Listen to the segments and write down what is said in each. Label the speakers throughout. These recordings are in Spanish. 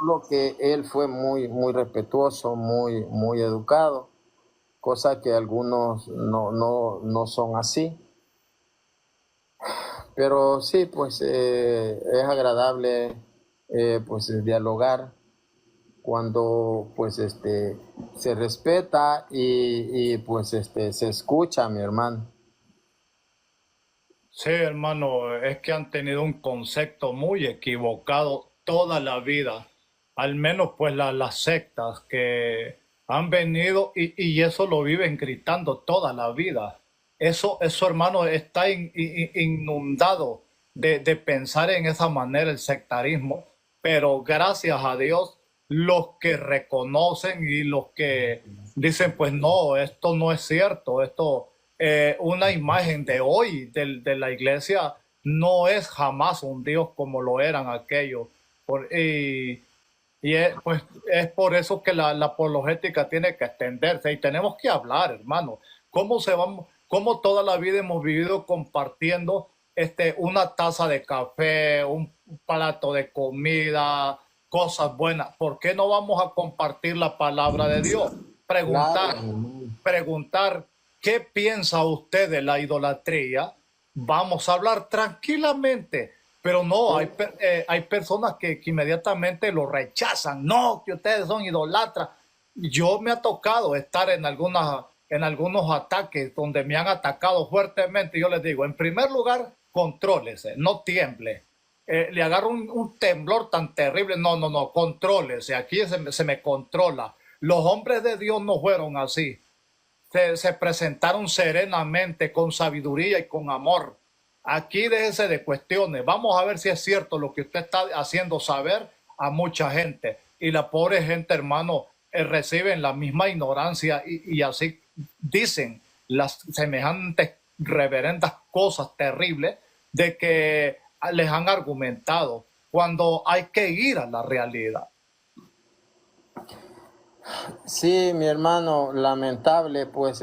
Speaker 1: Solo que él fue muy respetuoso, muy educado, cosa que algunos no son así. Pero sí, pues es agradable pues dialogar cuando pues se respeta y pues se escucha, mi hermano.
Speaker 2: Sí, hermano, es que han tenido un concepto muy equivocado toda la vida. Al menos pues las sectas que han venido y eso lo viven gritando toda la vida. Eso hermano, está inundado de pensar en esa manera el sectarismo. Pero gracias a Dios, los que reconocen y los que dicen, pues no, esto no es cierto, esto una imagen de hoy de la iglesia no es jamás un Dios como lo eran aquellos. Y pues, es por eso que la apologética tiene que extenderse y tenemos que hablar, hermano. ¿Cómo toda la vida hemos vivido compartiendo una taza de café, un plato de comida, cosas buenas? ¿Por qué no vamos a compartir la palabra de Dios?
Speaker 1: Claro,
Speaker 2: Preguntar,
Speaker 1: mi hermano.
Speaker 2: preguntar qué piensa usted de la idolatría. Vamos a hablar tranquilamente, pero no,
Speaker 1: Sí,
Speaker 2: hay personas que inmediatamente lo rechazan. No, que ustedes son idolatras. Yo me ha tocado estar en algunos ataques donde me han atacado fuertemente. Yo les digo, en primer lugar, contrólese, no tiemble. Le agarro un temblor tan terrible. No, contrólese. Aquí se me controla. Los hombres de Dios no fueron así. Se presentaron serenamente, con sabiduría y con amor. Aquí déjese de cuestiones. Vamos a ver si es cierto lo que usted está haciendo saber a mucha gente. Y la pobre gente, hermano, reciben la misma ignorancia y así dicen las semejantes reverendas cosas terribles de que les han argumentado cuando hay que ir a la realidad.
Speaker 1: sí, mi hermano, lamentable, pues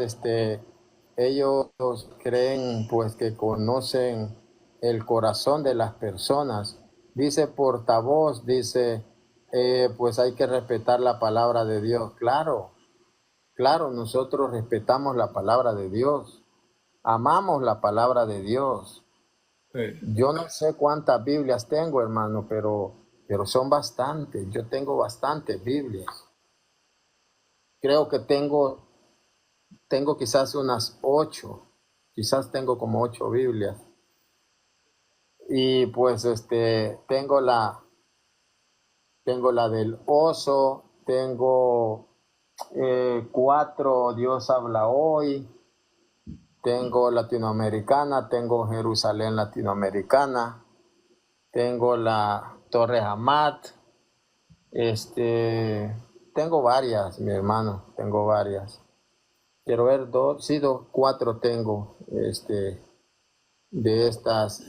Speaker 1: ellos creen pues que conocen el corazón de las personas. Dice portavoz, dice, pues hay que respetar la palabra de Dios. Claro, claro, nosotros respetamos la palabra de Dios, amamos la palabra de Dios.
Speaker 2: Sí.
Speaker 1: Yo no sé cuántas Biblias tengo, hermano, pero son bastantes. Yo tengo bastantes Biblias. Creo que tengo quizás unas 8, quizás tengo como 8 Biblias. Y pues tengo la del oso, tengo 4 Dios habla hoy, tengo latinoamericana, tengo Jerusalén latinoamericana, tengo la Torre Hamad, tengo varias, mi hermano, tengo varias. Quiero ver dos, sí, 4 tengo, de estas,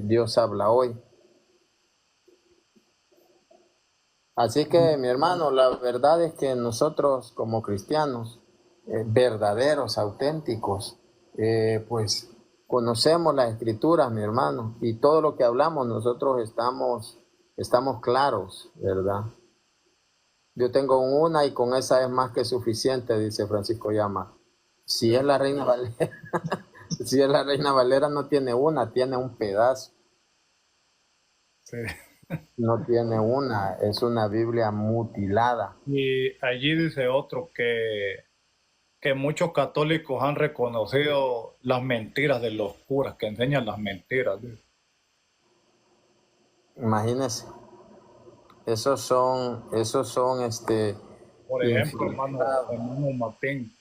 Speaker 1: Dios habla hoy. Así que, mi hermano, la verdad es que nosotros como cristianos, verdaderos, auténticos, pues conocemos las escrituras, mi hermano, y todo lo que hablamos nosotros estamos claros, ¿verdad? Yo tengo una y con esa es más que suficiente, dice Francisco Llama. Si es la Reina Valera, si es la Reina Valera no tiene una, tiene un pedazo.
Speaker 2: Sí.
Speaker 1: No tiene una, es una Biblia mutilada.
Speaker 2: Y allí dice otro que muchos católicos han reconocido las mentiras de los curas, que enseñan las mentiras.
Speaker 1: Imagínense, esos son
Speaker 2: Por ejemplo,
Speaker 1: infiltrados.
Speaker 2: hermano Martín,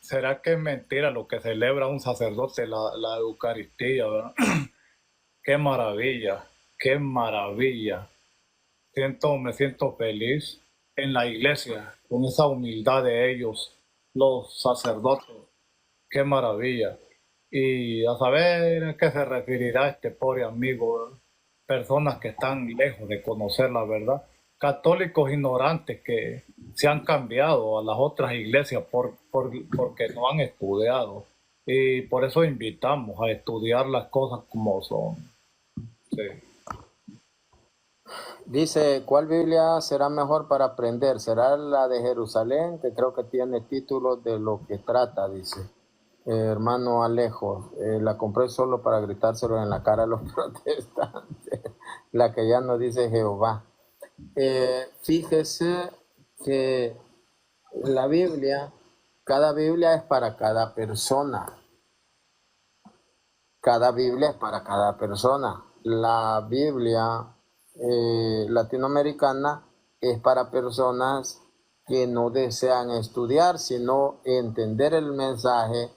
Speaker 2: ¿será que es mentira lo que celebra un sacerdote, la Eucaristía, verdad? Qué maravilla, qué maravilla. Me siento feliz en la iglesia, con esa humildad de ellos, los sacerdotes. Qué maravilla. Y a saber a qué se referirá este pobre amigo, ¿verdad? Personas que están lejos de conocer la verdad, católicos ignorantes que se han cambiado a las otras iglesias porque no han estudiado. Y por eso invitamos a estudiar las cosas como son. Sí.
Speaker 1: Dice, ¿cuál Biblia será mejor para aprender? ¿Será la de Jerusalén? Que creo que tiene título de lo que trata, dice. Hermano Alejo, la compré solo para gritárselo en la cara a los protestantes. La que ya no dice Jehová. Fíjese que la Biblia, cada Biblia es para cada persona. Cada Biblia es para cada persona. La Biblia latinoamericana es para personas que no desean estudiar, sino entender el mensaje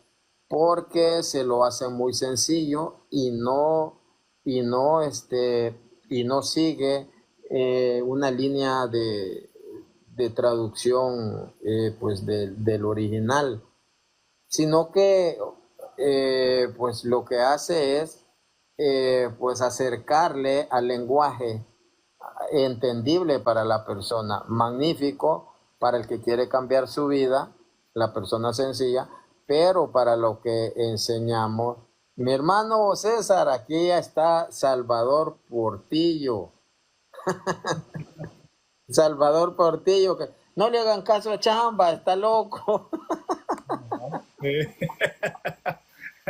Speaker 1: porque se lo hacen muy sencillo y no sigue una línea de traducción pues del original, sino que pues lo que hace es pues acercarle al lenguaje entendible para la persona, magnífico para el que quiere cambiar su vida, la persona sencilla, pero para lo que enseñamos. Mi hermano César, aquí ya está Salvador Portillo. Salvador Portillo, que no le hagan caso a Chamba, está loco.
Speaker 2: Sí,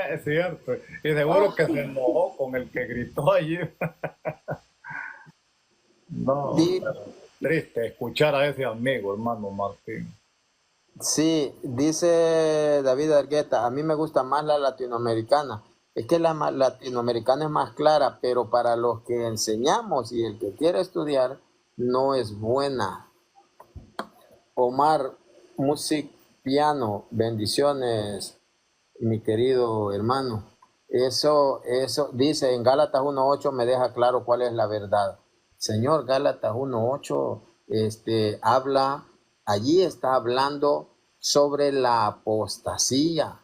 Speaker 2: es cierto. Y seguro que se enojó con el que gritó allí. No,
Speaker 1: Di-
Speaker 2: pero triste escuchar a ese amigo, hermano Martín.
Speaker 1: Sí, dice David Argueta, a mí me gusta más la latinoamericana. Es que latinoamericana es más clara, pero para los que enseñamos y el que quiere estudiar, no es buena. Omar, Music Piano, bendiciones, mi querido hermano. Eso dice en Gálatas 1.8 me deja claro cuál es la verdad. Señor, Gálatas 1.8 habla, allí está hablando sobre la apostasía.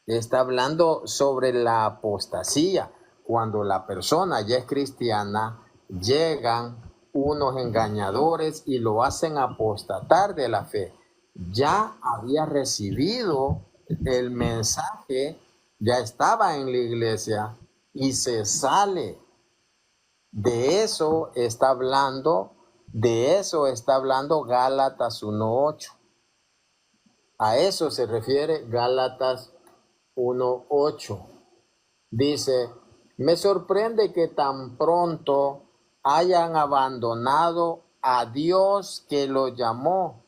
Speaker 1: Está hablando sobre la apostasía. Cuando la persona ya es cristiana, llegan unos engañadores y lo hacen apostatar de la fe. Ya había recibido el mensaje, ya estaba en la iglesia y se sale. De eso está hablando, de eso está hablando Gálatas 1.8. A eso se refiere Gálatas 1.8. Dice, me sorprende que tan pronto hayan abandonado a Dios que lo llamó.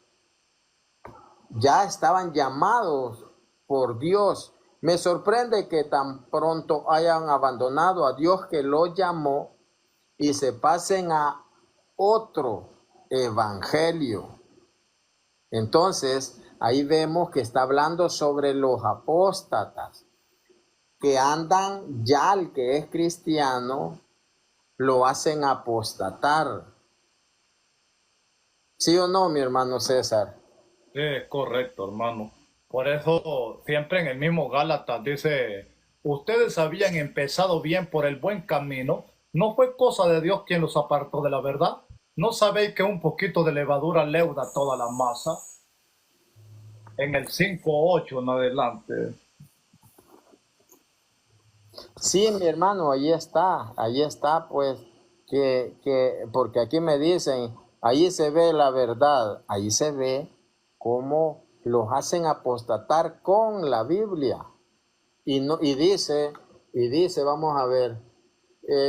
Speaker 1: Ya estaban llamados por Dios. Me sorprende que tan pronto hayan abandonado a Dios que lo llamó y se pasen a otro evangelio. Entonces, ahí vemos que está hablando sobre los apóstatas que andan, ya el que es cristiano lo hacen apostatar. ¿Sí o no, mi hermano César?
Speaker 2: Sí, es correcto, hermano. Por eso siempre en el mismo Gálatas dice, ustedes habían empezado bien por el buen camino, no fue cosa de Dios quien los apartó de la verdad. ¿No sabéis que un poquito de levadura leuda toda la masa? En el 5:8 en adelante.
Speaker 1: Sí, mi hermano, ahí está, pues, porque aquí me dicen, ahí se ve la verdad, ahí se ve cómo los hacen apostatar con la Biblia. Y, no, y dice, vamos a ver,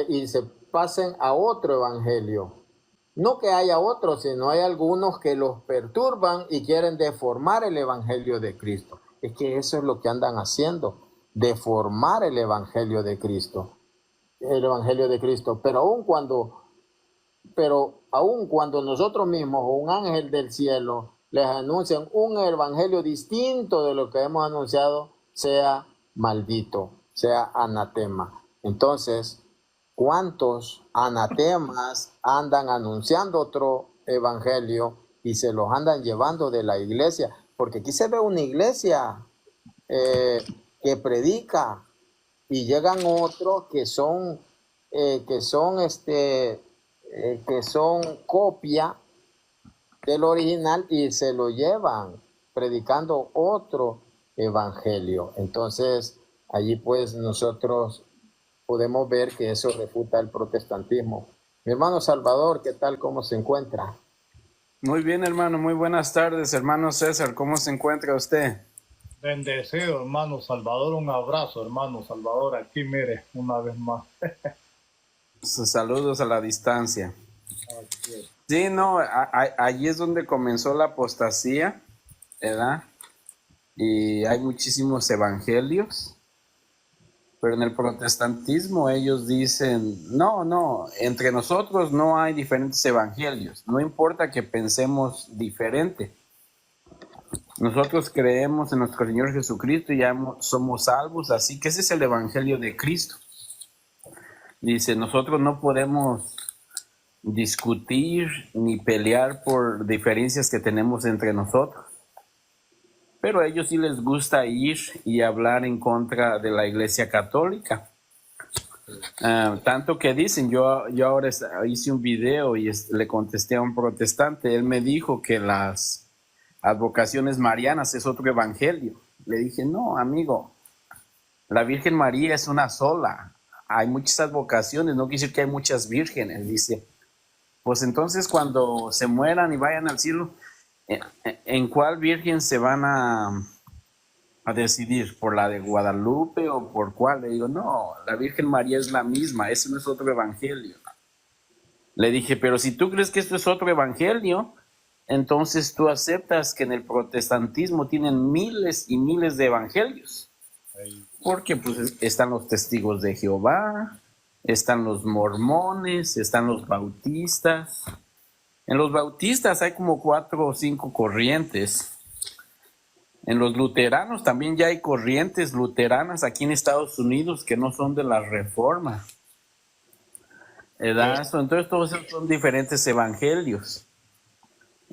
Speaker 1: y se pasen a otro evangelio. No que haya otros, sino hay algunos que los perturban y quieren deformar el evangelio de Cristo. Es que eso es lo que andan haciendo, deformar el evangelio de Cristo. El evangelio de Cristo. Pero aun cuando nosotros mismos o un ángel del cielo les anuncian un evangelio distinto de lo que hemos anunciado, sea maldito, sea anatema. Entonces, ¿cuántos anatemas andan anunciando otro evangelio y se los andan llevando de la iglesia? Porque aquí se ve una iglesia eh, que predica y llegan otros que son copia del original y se lo llevan predicando otro evangelio. Entonces, allí pues nosotros podemos ver que eso refuta el protestantismo. Mi hermano Salvador, ¿qué tal? ¿Cómo se encuentra?
Speaker 3: Muy bien, hermano. Muy buenas tardes, hermano César. ¿Cómo se encuentra usted?
Speaker 2: Bendecido, hermano Salvador. Un abrazo, hermano Salvador. Aquí, mire, una vez más.
Speaker 3: Sus saludos a la distancia.
Speaker 2: Así es.
Speaker 3: Sí, no, allí es donde comenzó la apostasía, ¿verdad? Y hay muchísimos evangelios, pero en el protestantismo ellos dicen, no, no, entre nosotros no hay diferentes evangelios. No importa que pensemos diferente. Nosotros creemos en nuestro Señor Jesucristo y ya somos salvos, así que ese es el evangelio de Cristo. Dice, nosotros no podemos discutir ni pelear por diferencias que tenemos entre nosotros. Pero a ellos sí les gusta ir y hablar en contra de la Iglesia Católica. Tanto que dicen, yo ahora hice un video y le contesté a un protestante. Él me dijo que las advocaciones marianas es otro evangelio. Le dije, no, amigo, la Virgen María es una sola. Hay muchas advocaciones, no quiere decir que hay muchas vírgenes. Dice, pues entonces cuando se mueran y vayan al cielo, ¿en cuál virgen se van a decidir? ¿Por la de Guadalupe o por cuál? Le digo, no, la Virgen María es la misma, ese no es otro evangelio. Le dije, pero si tú crees que esto es otro evangelio, entonces tú aceptas que en el protestantismo tienen miles y miles de evangelios. Porque pues están los testigos de Jehová, están los mormones, están los bautistas. En los bautistas hay como 4 o 5 corrientes. En los luteranos también ya hay corrientes luteranas aquí en Estados Unidos que no son de la Reforma. Entonces todos esos son diferentes evangelios.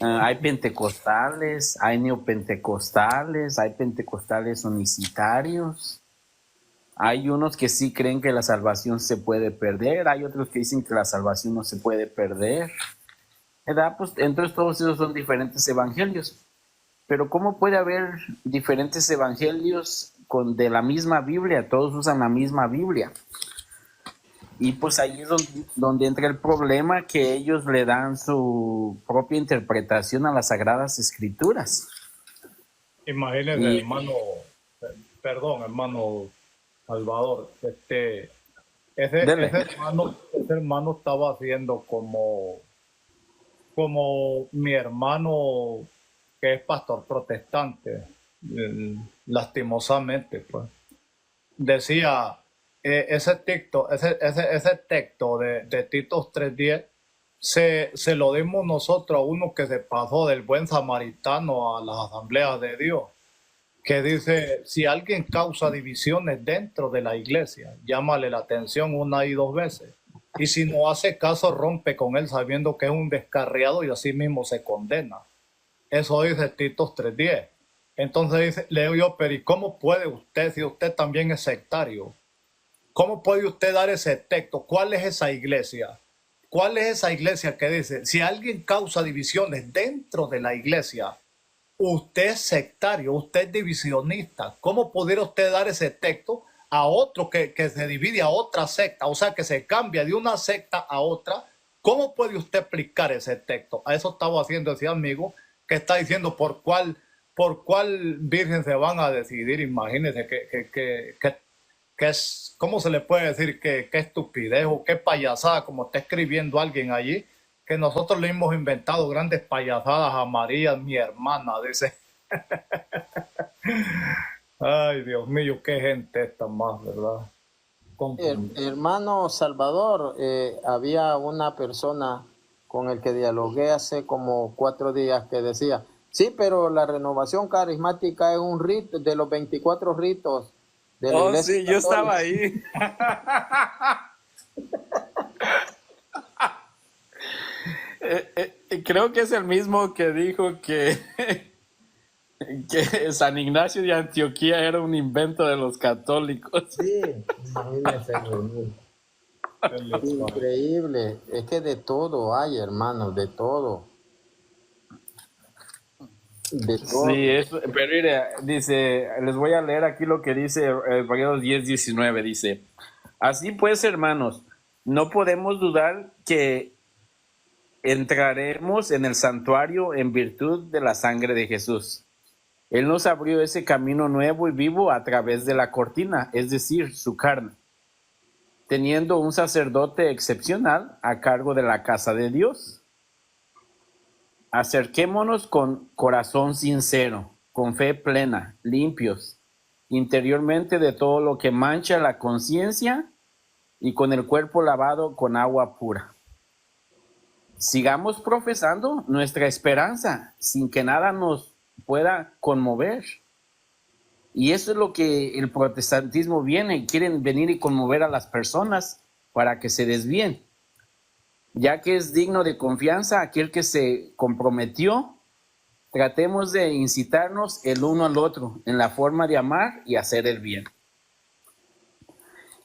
Speaker 3: Hay pentecostales, hay neopentecostales, hay pentecostales unicitarios. Hay unos que sí creen que la salvación se puede perder, hay otros que dicen que la salvación no se puede perder. Pues entonces todos esos son diferentes evangelios. Pero ¿cómo puede haber diferentes evangelios de la misma Biblia? Todos usan la misma Biblia. Y pues ahí es donde entra el problema, que ellos le dan su propia interpretación a las Sagradas Escrituras.
Speaker 2: Imagínese, hermano, perdón, hermano Salvador, ese hermano estaba haciendo como mi hermano que es pastor protestante, lastimosamente, pues. Decía, ese texto de Tito 3:10 se lo dimos nosotros a uno que se pasó del buen samaritano a las asambleas de Dios, que dice, si alguien causa divisiones dentro de la iglesia, llámale la atención 1 y 2 veces. Y si no hace caso, rompe con él sabiendo que es un descarriado y así mismo se condena. Eso dice Tito 3:10. Entonces dice, leo yo, pero ¿y cómo puede usted, si usted también es sectario? ¿Cómo puede usted dar ese texto? ¿Cuál es esa iglesia? ¿Cuál es esa iglesia que dice, si alguien causa divisiones dentro de la iglesia, usted es sectario, usted es divisionista? ¿Cómo pudiera usted dar ese texto a otro que se divide a otra secta? O sea, que se cambia de una secta a otra. ¿Cómo puede usted explicar ese texto? A eso estaba haciendo ese amigo que está diciendo por cuál virgen se van a decidir. Imagínense que es, ¿cómo se le puede decir? Qué estupidez o qué payasada, como está escribiendo alguien allí, que nosotros le hemos inventado grandes payasadas a María, mi hermana, dice. Ay, Dios mío, qué gente esta más, ¿verdad?
Speaker 1: Hermano Salvador, había una persona con el que dialogué hace como 4 días que decía, sí, pero la renovación carismática es un rito de los 24 ritos de la Iglesia
Speaker 3: sí, yo estaba ahí. Creo que es el mismo que dijo que San Ignacio de Antioquía era un invento de los católicos.
Speaker 1: Sí, imagínense. Increíble, es que de todo hay, hermanos, de todo. De todo.
Speaker 3: Sí, pero mire, dice, les voy a leer aquí lo que dice Hebreos 10:19, dice, así pues, hermanos, no podemos dudar que entraremos en el santuario en virtud de la sangre de Jesús. Él nos abrió ese camino nuevo y vivo a través de la cortina, es decir, su carne, teniendo un sacerdote excepcional a cargo de la casa de Dios. Acerquémonos con corazón sincero, con fe plena, limpios, interiormente de todo lo que mancha la conciencia y con el cuerpo lavado con agua pura. Sigamos profesando nuestra esperanza sin que nada nos pueda conmover. Y eso es lo que el protestantismo viene. Quieren venir y conmover a las personas para que se desvíen. Ya que es digno de confianza aquel que se comprometió, tratemos de incitarnos el uno al otro en la forma de amar y hacer el bien.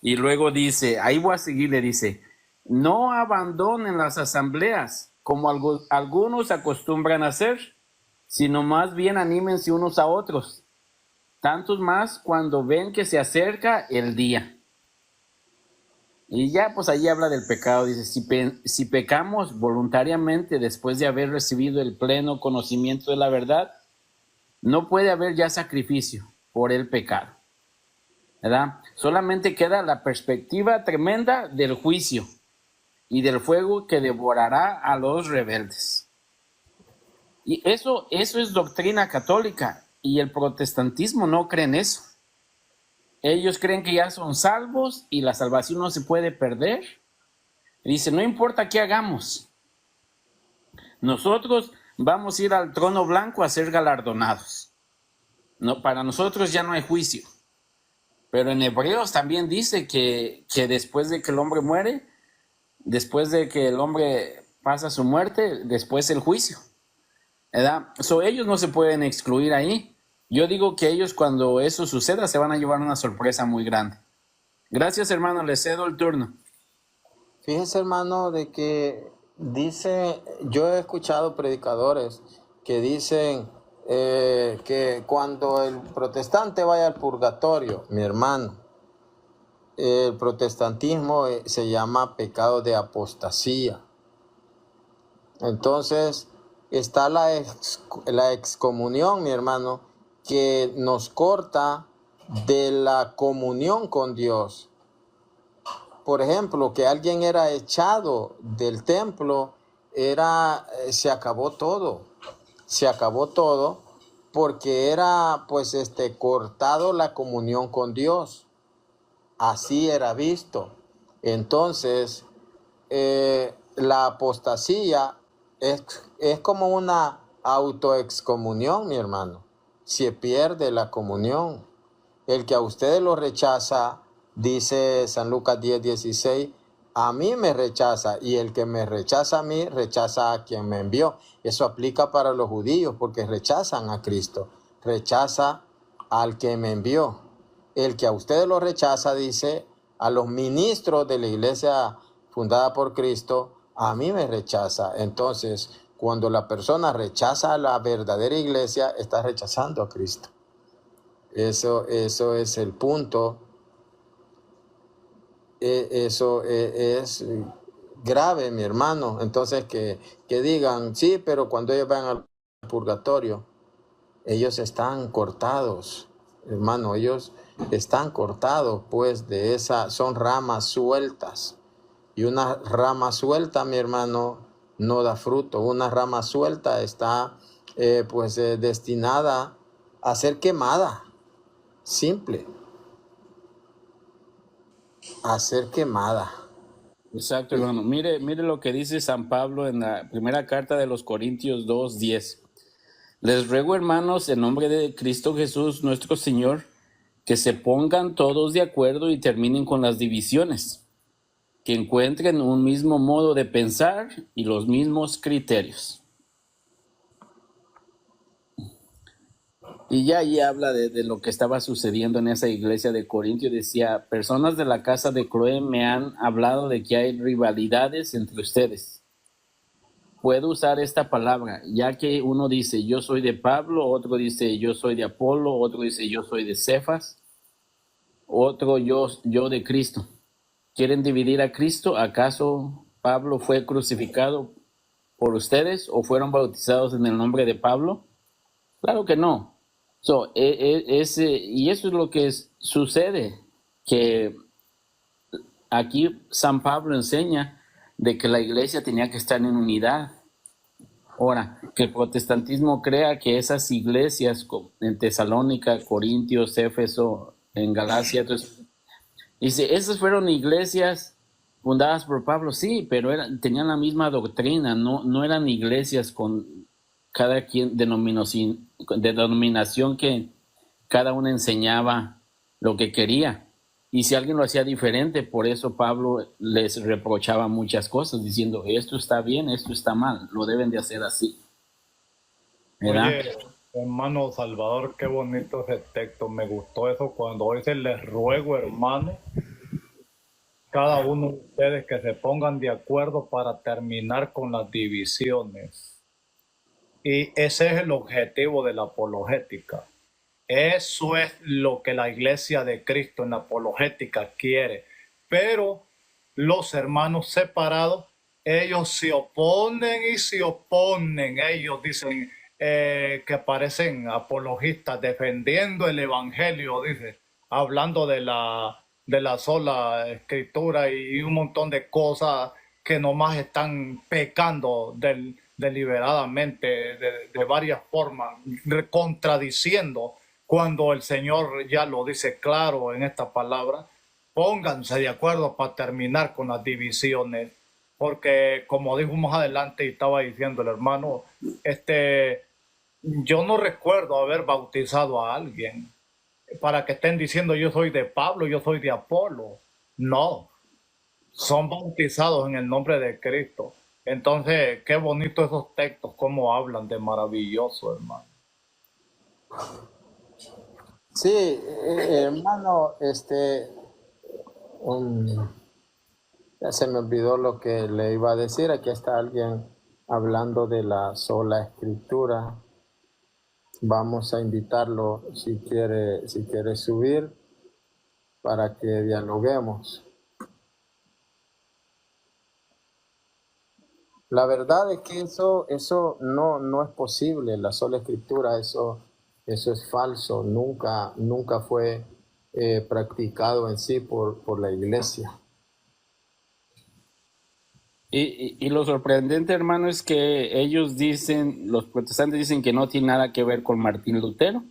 Speaker 3: Y luego dice, ahí voy a seguirle, dice, no abandonen las asambleas como algunos acostumbran a hacer, sino más bien anímense unos a otros, tantos más cuando ven que se acerca el día. Y ya pues ahí habla del pecado, dice, si pecamos voluntariamente después de haber recibido el pleno conocimiento de la verdad, no puede haber ya sacrificio por el pecado, ¿verdad? Solamente queda la perspectiva tremenda del juicio y del fuego que devorará a los rebeldes. Y eso es doctrina católica, y el protestantismo no cree en eso. Ellos creen que ya son salvos y la salvación no se puede perder. Dice, no importa qué hagamos, nosotros vamos a ir al trono blanco a ser galardonados. No, para nosotros ya no hay juicio. Pero en Hebreos también dice que después de que el hombre muere, después de que el hombre pasa su muerte, después el juicio, ¿verdad? Ellos no se pueden excluir ahí. Yo digo que ellos, cuando eso suceda, se van a llevar una sorpresa muy grande. Gracias, hermano, le cedo el turno.
Speaker 1: Fíjese, hermano, de que dice, yo he escuchado predicadores que dicen que cuando el protestante vaya al purgatorio, mi hermano, el protestantismo se llama pecado de apostasía. Entonces está la excomunión, mi hermano, que nos corta de la comunión con Dios. Por ejemplo, que alguien era echado del templo, se acabó todo. Se acabó todo porque era pues cortado la comunión con Dios. Así era visto. Entonces, la apostasía es como una autoexcomunión, mi hermano. Se pierde la comunión. El que a ustedes lo rechaza, dice San Lucas 10:16, a mí me rechaza, y el que me rechaza a mí, rechaza a quien me envió. Eso aplica para los judíos, porque rechazan a Cristo, rechaza al que me envió. El que a ustedes lo rechaza, dice, a los ministros de la iglesia fundada por Cristo, a mí me rechaza. Entonces, cuando la persona rechaza a la verdadera iglesia, está rechazando a Cristo. Eso es el punto. Eso es grave, mi hermano. Entonces, que digan, sí, pero cuando ellos van al purgatorio, ellos están cortados, hermano, ellos están cortados, pues son ramas sueltas. Y una rama suelta, mi hermano, no da fruto. Una rama suelta está destinada a ser quemada. Simple. A ser quemada.
Speaker 3: Exacto, hermano. Mire lo que dice San Pablo en la primera carta de los Corintios 2:10. Les ruego, hermanos, en nombre de Cristo Jesús, nuestro Señor, que se pongan todos de acuerdo y terminen con las divisiones, que encuentren un mismo modo de pensar y los mismos criterios. Y ya ahí habla de lo que estaba sucediendo en esa iglesia de Corintio. Decía, personas de la casa de Cloé me han hablado de que hay rivalidades entre ustedes. Puedo usar esta palabra, ya que uno dice, yo soy de Pablo, otro dice, yo soy de Apolo, otro dice, yo soy de Cefas, otro, yo de Cristo. ¿Quieren dividir a Cristo? ¿Acaso Pablo fue crucificado por ustedes o fueron bautizados en el nombre de Pablo? Claro que no. Y eso es lo que sucede, que aquí San Pablo enseña de que la iglesia tenía que estar en unidad. Ahora, que el protestantismo crea que esas iglesias en Tesalónica, Corintios, Éfeso, en Galacia, entonces, dice, esas fueron iglesias fundadas por Pablo, sí, pero tenían la misma doctrina, no eran iglesias con cada quien denominación que cada uno enseñaba lo que quería. Y si alguien lo hacía diferente, por eso Pablo les reprochaba muchas cosas, diciendo, esto está bien, esto está mal, lo deben de hacer así. ¿Verdad?
Speaker 2: Oye, hermano Salvador, qué bonito ese texto. Me gustó eso cuando dice, les ruego, hermano, cada uno de ustedes que se pongan de acuerdo para terminar con las divisiones. Y ese es el objetivo de la apologética. Eso es lo que la iglesia de Cristo en la apologética quiere. Pero los hermanos separados, ellos se oponen y se oponen. Ellos dicen que parecen apologistas defendiendo el evangelio, dice, hablando de la sola escritura y un montón de cosas que nomás están pecando deliberadamente de varias formas, contradiciendo cuando el Señor ya lo dice claro en esta palabra. Pónganse de acuerdo para terminar con las divisiones, porque como dijo más adelante y estaba diciendo el hermano, yo no recuerdo haber bautizado a alguien para que estén diciendo yo soy de Pablo, yo soy de Apolo. No, son bautizados en el nombre de Cristo. Entonces, qué bonito esos textos, cómo hablan de maravilloso, hermano.
Speaker 1: Sí, hermano, ya se me olvidó lo que le iba a decir. Aquí está alguien hablando de la sola escritura. Vamos a invitarlo si quiere subir para que dialoguemos. La verdad es que eso no es posible, la sola escritura, eso es falso, nunca fue practicado en sí por la iglesia.
Speaker 3: Y lo sorprendente, hermano, es que ellos dicen, los protestantes dicen que no tiene nada que ver con Martín Lutero.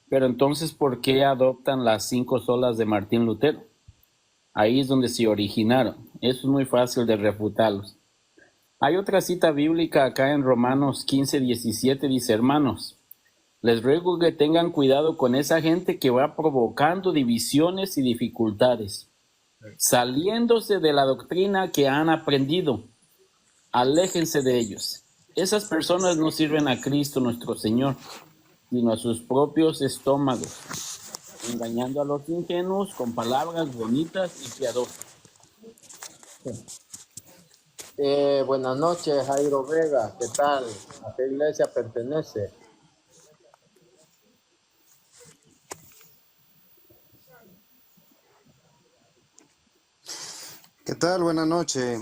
Speaker 3: Pero entonces, ¿por qué adoptan las 5 solas de Martín Lutero? Ahí es donde se originaron. Eso es muy fácil de refutarlos. Hay otra cita bíblica acá en Romanos 15:17, dice, hermanos, les ruego que tengan cuidado con esa gente que va provocando divisiones y dificultades, saliéndose de la doctrina que han aprendido. Aléjense de ellos. Esas personas no sirven a Cristo nuestro Señor, sino a sus propios estómagos, engañando a los ingenuos con palabras bonitas y piadosas.
Speaker 1: Buenas noches, Jairo Vega, ¿qué tal? ¿A qué iglesia pertenece?
Speaker 4: ¿Qué tal? Buenas noches.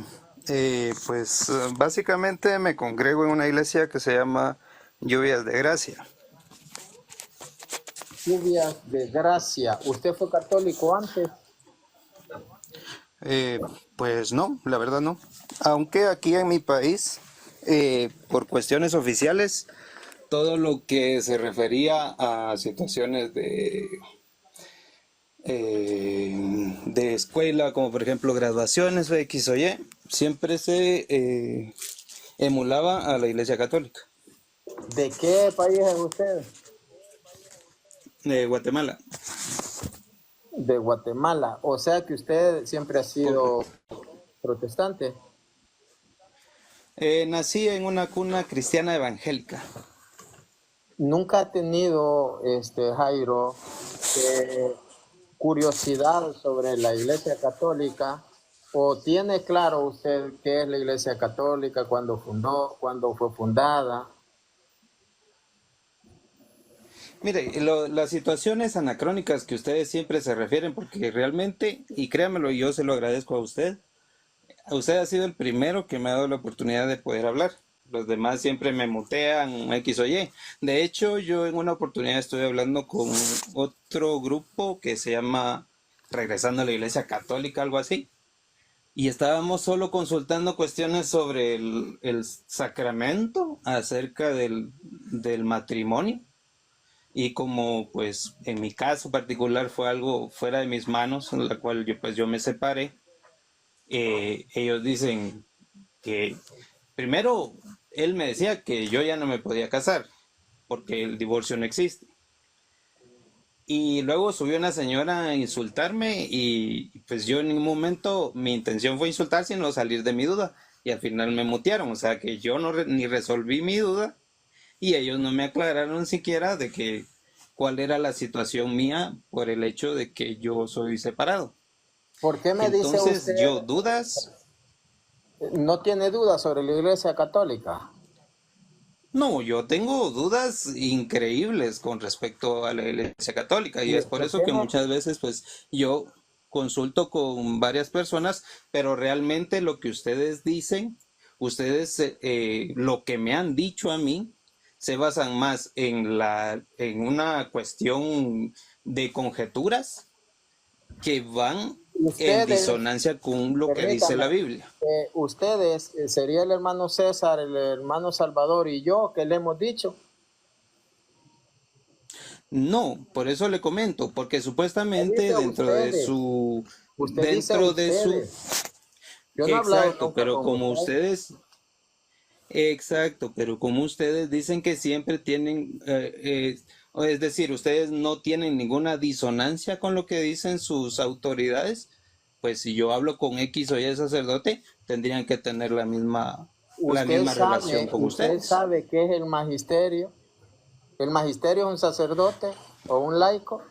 Speaker 4: Básicamente me congrego en una iglesia que se llama Lluvias de Gracia.
Speaker 1: Lluvias de Gracia. ¿Usted fue católico antes?
Speaker 4: Pues no, la verdad no. Aunque aquí en mi país, por cuestiones oficiales, todo lo que se refería a situaciones de escuela, como por ejemplo graduaciones o X o Y, siempre se emulaba a la Iglesia Católica.
Speaker 1: ¿De qué país es usted?
Speaker 4: De Guatemala.
Speaker 1: De Guatemala. O sea que usted siempre ha sido protestante.
Speaker 4: Nací en una cuna cristiana evangélica.
Speaker 1: ¿Nunca ha tenido, Jairo, curiosidad sobre la Iglesia Católica? ¿O tiene claro usted qué es la Iglesia Católica, cuándo fue fundada?
Speaker 4: Mire, las situaciones anacrónicas que ustedes siempre se refieren, porque realmente, y créamelo, yo se lo agradezco a usted ha sido el primero que me ha dado la oportunidad de poder hablar. Los demás siempre me mutean, X o Y. De hecho, yo en una oportunidad estuve hablando con otro grupo que se llama Regresando a la Iglesia Católica, algo así. Y estábamos solo consultando cuestiones sobre el sacramento acerca del matrimonio. Y como pues en mi caso particular fue algo fuera de mis manos, en la cual yo me separé, ellos dicen que primero él me decía que yo ya no me podía casar porque el divorcio no existe. Y luego subió una señora a insultarme y pues yo en ningún momento mi intención fue insultar, sino salir de mi duda. Y al final me mutearon, o sea que yo no ni resolví mi duda y ellos no me aclararon siquiera de que cuál era la situación mía por el hecho de que yo soy separado.
Speaker 1: ¿Por qué me dice
Speaker 4: Entonces
Speaker 1: usted,
Speaker 4: yo dudas,
Speaker 1: no tiene dudas sobre la Iglesia Católica?
Speaker 4: no, yo tengo dudas increíbles con respecto a la Iglesia Católica y
Speaker 1: ¿Y
Speaker 4: es por
Speaker 1: por
Speaker 4: eso
Speaker 1: qué
Speaker 4: que
Speaker 1: no?
Speaker 4: muchas veces pues yo consulto con varias personas, pero realmente lo que ustedes dicen, ustedes lo que me han dicho a mí se basan más en una cuestión de conjeturas que van en
Speaker 1: Ustedes,
Speaker 4: disonancia con lo que dice
Speaker 1: permítame,
Speaker 4: la Biblia.
Speaker 1: ustedes, sería el hermano César, el hermano Salvador y yo, que le hemos dicho.
Speaker 4: No, por eso le comento, porque
Speaker 1: Usted
Speaker 4: supuestamente
Speaker 1: dice ustedes, usted dice
Speaker 4: dentro de su,
Speaker 1: ustedes. Yo no he hablado
Speaker 4: exacto,
Speaker 1: nunca con usted.
Speaker 4: exacto, pero como ustedes dicen que siempre tienen, es decir, ustedes no tienen ninguna disonancia con lo que dicen sus autoridades, pues si yo hablo con X o Y sacerdote, tendrían que tener la misma relación con
Speaker 1: Usted
Speaker 4: ustedes.
Speaker 1: sabe qué es el magisterio. ¿El magisterio es un sacerdote o un laico?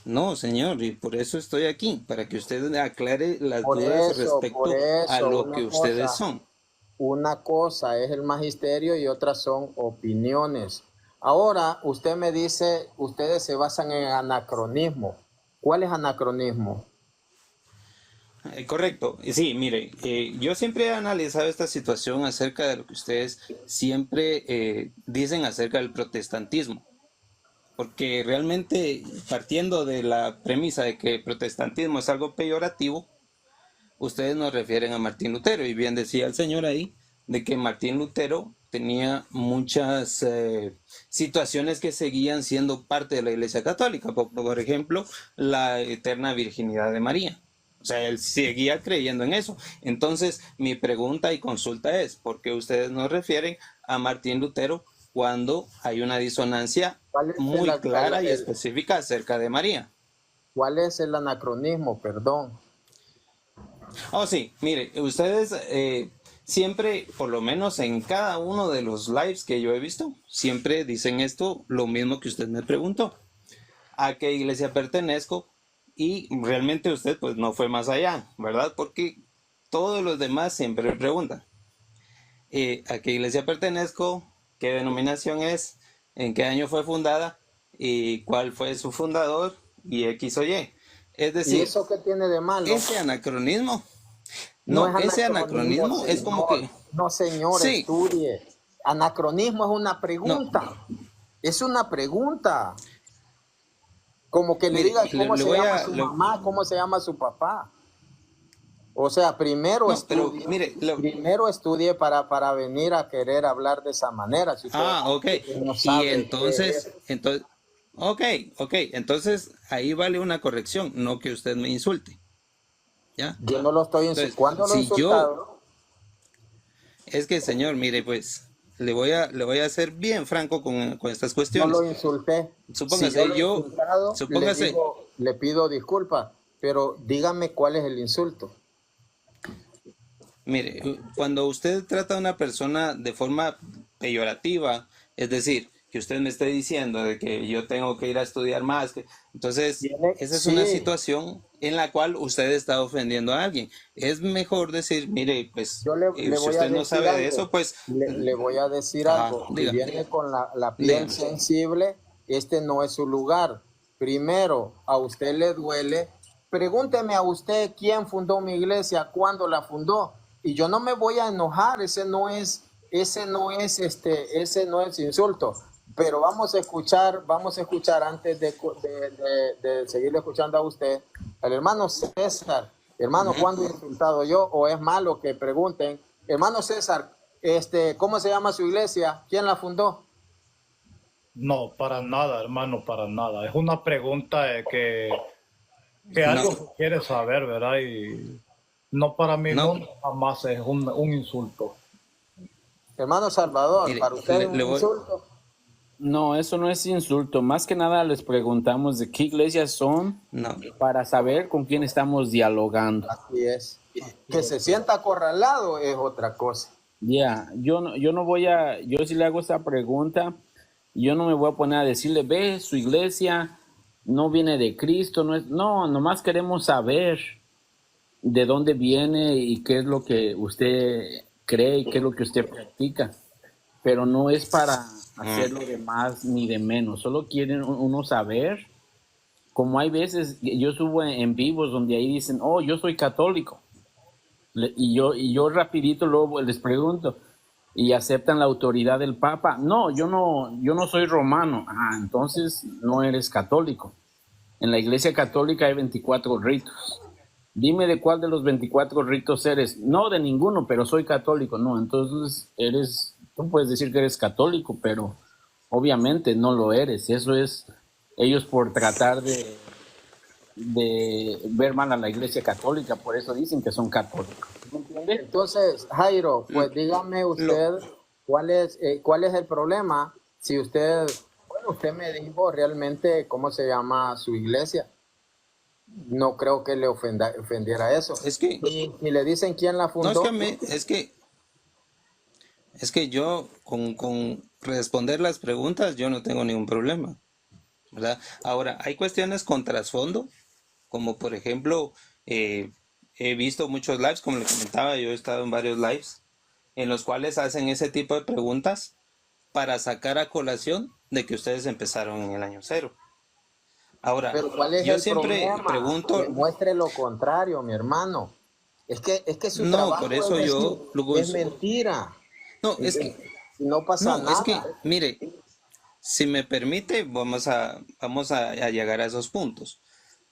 Speaker 4: No, señor, y por eso estoy aquí, para que usted aclare las
Speaker 1: Por
Speaker 4: dudas
Speaker 1: eso, por
Speaker 4: respecto a
Speaker 1: eso,
Speaker 4: lo que ustedes son.
Speaker 1: una cosa es el magisterio y otra son opiniones. Ahora, usted me dice, ustedes se basan en anacronismo. ¿Cuál es anacronismo?
Speaker 4: Correcto, sí, mire, yo siempre he analizado esta situación acerca de lo que ustedes siempre dicen acerca del protestantismo, porque realmente partiendo de la premisa de que el protestantismo es algo peyorativo, ustedes nos refieren a Martín Lutero, y bien decía el señor ahí, de que Martín Lutero tenía muchas situaciones que seguían siendo parte de la Iglesia Católica, por ejemplo, la eterna virginidad de María. O sea, él seguía creyendo en eso. Entonces, mi pregunta y consulta es, ¿por qué ustedes nos refieren a Martín Lutero cuando hay una disonancia
Speaker 1: ¿Cuál es
Speaker 4: muy clara y específica acerca de María?
Speaker 1: cuál es el anacronismo? Perdón.
Speaker 4: Oh, sí, mire, ustedes siempre, por lo menos en cada uno de los lives que yo he visto, siempre dicen esto, lo mismo que usted me preguntó. ¿A qué iglesia pertenezco? Y realmente usted pues no fue más allá, ¿verdad? Porque todos los demás siempre preguntan, ¿a qué iglesia pertenezco? ¿Qué denominación es? ¿En qué año fue fundada? ¿Y cuál fue su fundador? Y X o Y. Es
Speaker 1: ¿Y
Speaker 4: decir,
Speaker 1: eso qué tiene de malo?
Speaker 4: ese anacronismo,
Speaker 1: No es
Speaker 4: no, ese
Speaker 1: anacronismo,
Speaker 4: anacronismo es como
Speaker 1: señor.
Speaker 4: que,
Speaker 1: No, señor,
Speaker 4: sí,
Speaker 1: estudie. Anacronismo es una
Speaker 4: no,
Speaker 1: pregunta. Es una pregunta. Como que le
Speaker 4: mire,
Speaker 1: diga cómo
Speaker 4: le
Speaker 1: se
Speaker 4: voy
Speaker 1: llama
Speaker 4: a,
Speaker 1: su mamá, cómo se llama su papá. O sea,
Speaker 4: no, pero mire,
Speaker 1: primero estudie para venir a querer hablar de esa manera. Si usted
Speaker 4: ok,
Speaker 1: no
Speaker 4: y
Speaker 1: sabe qué es.
Speaker 4: entonces, ok, entonces ahí vale una corrección, no que usted me insulte, ¿ya?
Speaker 1: Yo no lo estoy insultando.
Speaker 4: Entonces,
Speaker 1: ¿Cuándo lo he
Speaker 4: si yo,
Speaker 1: insultado?
Speaker 4: es que señor, mire, pues, le voy a ser bien franco con estas
Speaker 1: No lo
Speaker 4: cuestiones.
Speaker 1: insulté. Si yo
Speaker 4: Supóngase,
Speaker 1: lo he insultado, le
Speaker 4: supóngase,
Speaker 1: digo, le pido disculpas, pero dígame cuál es el insulto.
Speaker 4: mire, cuando usted trata a una persona de forma peyorativa, es decir, que usted me esté diciendo de que yo tengo que ir a estudiar más. Entonces, esa es una
Speaker 1: Sí,
Speaker 4: situación en la cual usted está ofendiendo a alguien. Es mejor decir, mire, pues,
Speaker 1: yo le
Speaker 4: si
Speaker 1: voy a
Speaker 4: usted no
Speaker 1: decir
Speaker 4: sabe de
Speaker 1: algo,
Speaker 4: eso, pues,
Speaker 1: le voy a decir
Speaker 4: ajá,
Speaker 1: algo. Si
Speaker 4: dígame,
Speaker 1: viene con la piel
Speaker 4: dígame.
Speaker 1: sensible, este no es su lugar. Primero, a usted le duele. Pregúnteme a usted quién fundó mi iglesia, cuándo la fundó. Y yo no me voy a enojar, ese no es insulto. Pero vamos a escuchar antes de seguirle escuchando a usted, al hermano César. Hermano,
Speaker 4: Ujú.
Speaker 1: ¿cuándo he insultado yo? ¿O es malo que pregunten? Hermano César, ¿cómo se llama su iglesia? ¿Quién la fundó?
Speaker 2: No, para nada, hermano, para nada. Es una pregunta que
Speaker 4: No,
Speaker 2: algo que quiere saber, ¿verdad? Y no, para mí
Speaker 4: no,
Speaker 2: no, jamás es un insulto.
Speaker 1: Hermano Salvador,
Speaker 4: mire,
Speaker 1: ¿para usted es
Speaker 4: le
Speaker 1: un
Speaker 4: voy,
Speaker 1: insulto?
Speaker 3: No, eso no es insulto. Más que nada les preguntamos de qué iglesias son
Speaker 4: no,
Speaker 3: para saber con quién estamos dialogando.
Speaker 1: Así es.
Speaker 2: Así
Speaker 1: Que
Speaker 2: es.
Speaker 1: se sienta acorralado es otra cosa.
Speaker 3: Ya, yo no voy a, yo si le hago esta pregunta, yo no me voy a poner a decirle, ve, su iglesia no viene de Cristo, no es, no, nomás queremos saber de dónde viene y qué es lo que usted cree y qué es lo que usted practica, pero no es para hacerlo de más ni de menos, solo quieren uno saber, como hay veces, yo subo en vivos donde ahí dicen, oh, yo soy católico, y yo rapidito luego les pregunto, y aceptan la autoridad del Papa. No, yo no soy romano. Ah, entonces no eres católico. En la Iglesia Católica hay 24 ritos. Dime de cuál de los 24 ritos eres. No, de ninguno, pero soy católico. No, entonces tú puedes decir que eres católico, pero obviamente no lo eres. Eso es ellos por tratar de ver mal a la Iglesia Católica, por eso dicen que son católicos. ¿Me entiende?
Speaker 1: Entonces, Jairo, pues dígame
Speaker 4: lo,
Speaker 1: usted cuál es el problema. Si usted, bueno, usted me dijo realmente cómo se llama su iglesia. No creo que le ofendiera eso.
Speaker 4: es que,
Speaker 1: Y le dicen quién la
Speaker 4: no, es que a
Speaker 1: fundó.
Speaker 4: mí, es que yo con responder las preguntas yo no tengo ningún problema, ¿verdad? Ahora, hay cuestiones con trasfondo, como por ejemplo, he visto muchos lives, como le comentaba, yo he estado en varios lives, en los cuales hacen ese tipo de preguntas para sacar a colación de que ustedes empezaron en el año cero. Ahora,
Speaker 1: Pero ¿cuál es
Speaker 4: yo
Speaker 1: el
Speaker 4: siempre
Speaker 1: problema?
Speaker 4: pregunto,
Speaker 1: Demuestre lo contrario, mi hermano. Es que su
Speaker 4: no, por
Speaker 1: trabajo
Speaker 4: eso
Speaker 1: es decir,
Speaker 4: yo, luego,
Speaker 1: es mentira.
Speaker 4: no,
Speaker 1: Y no pasa
Speaker 4: es que,
Speaker 1: nada.
Speaker 4: mire, si me permite, vamos a llegar a esos puntos.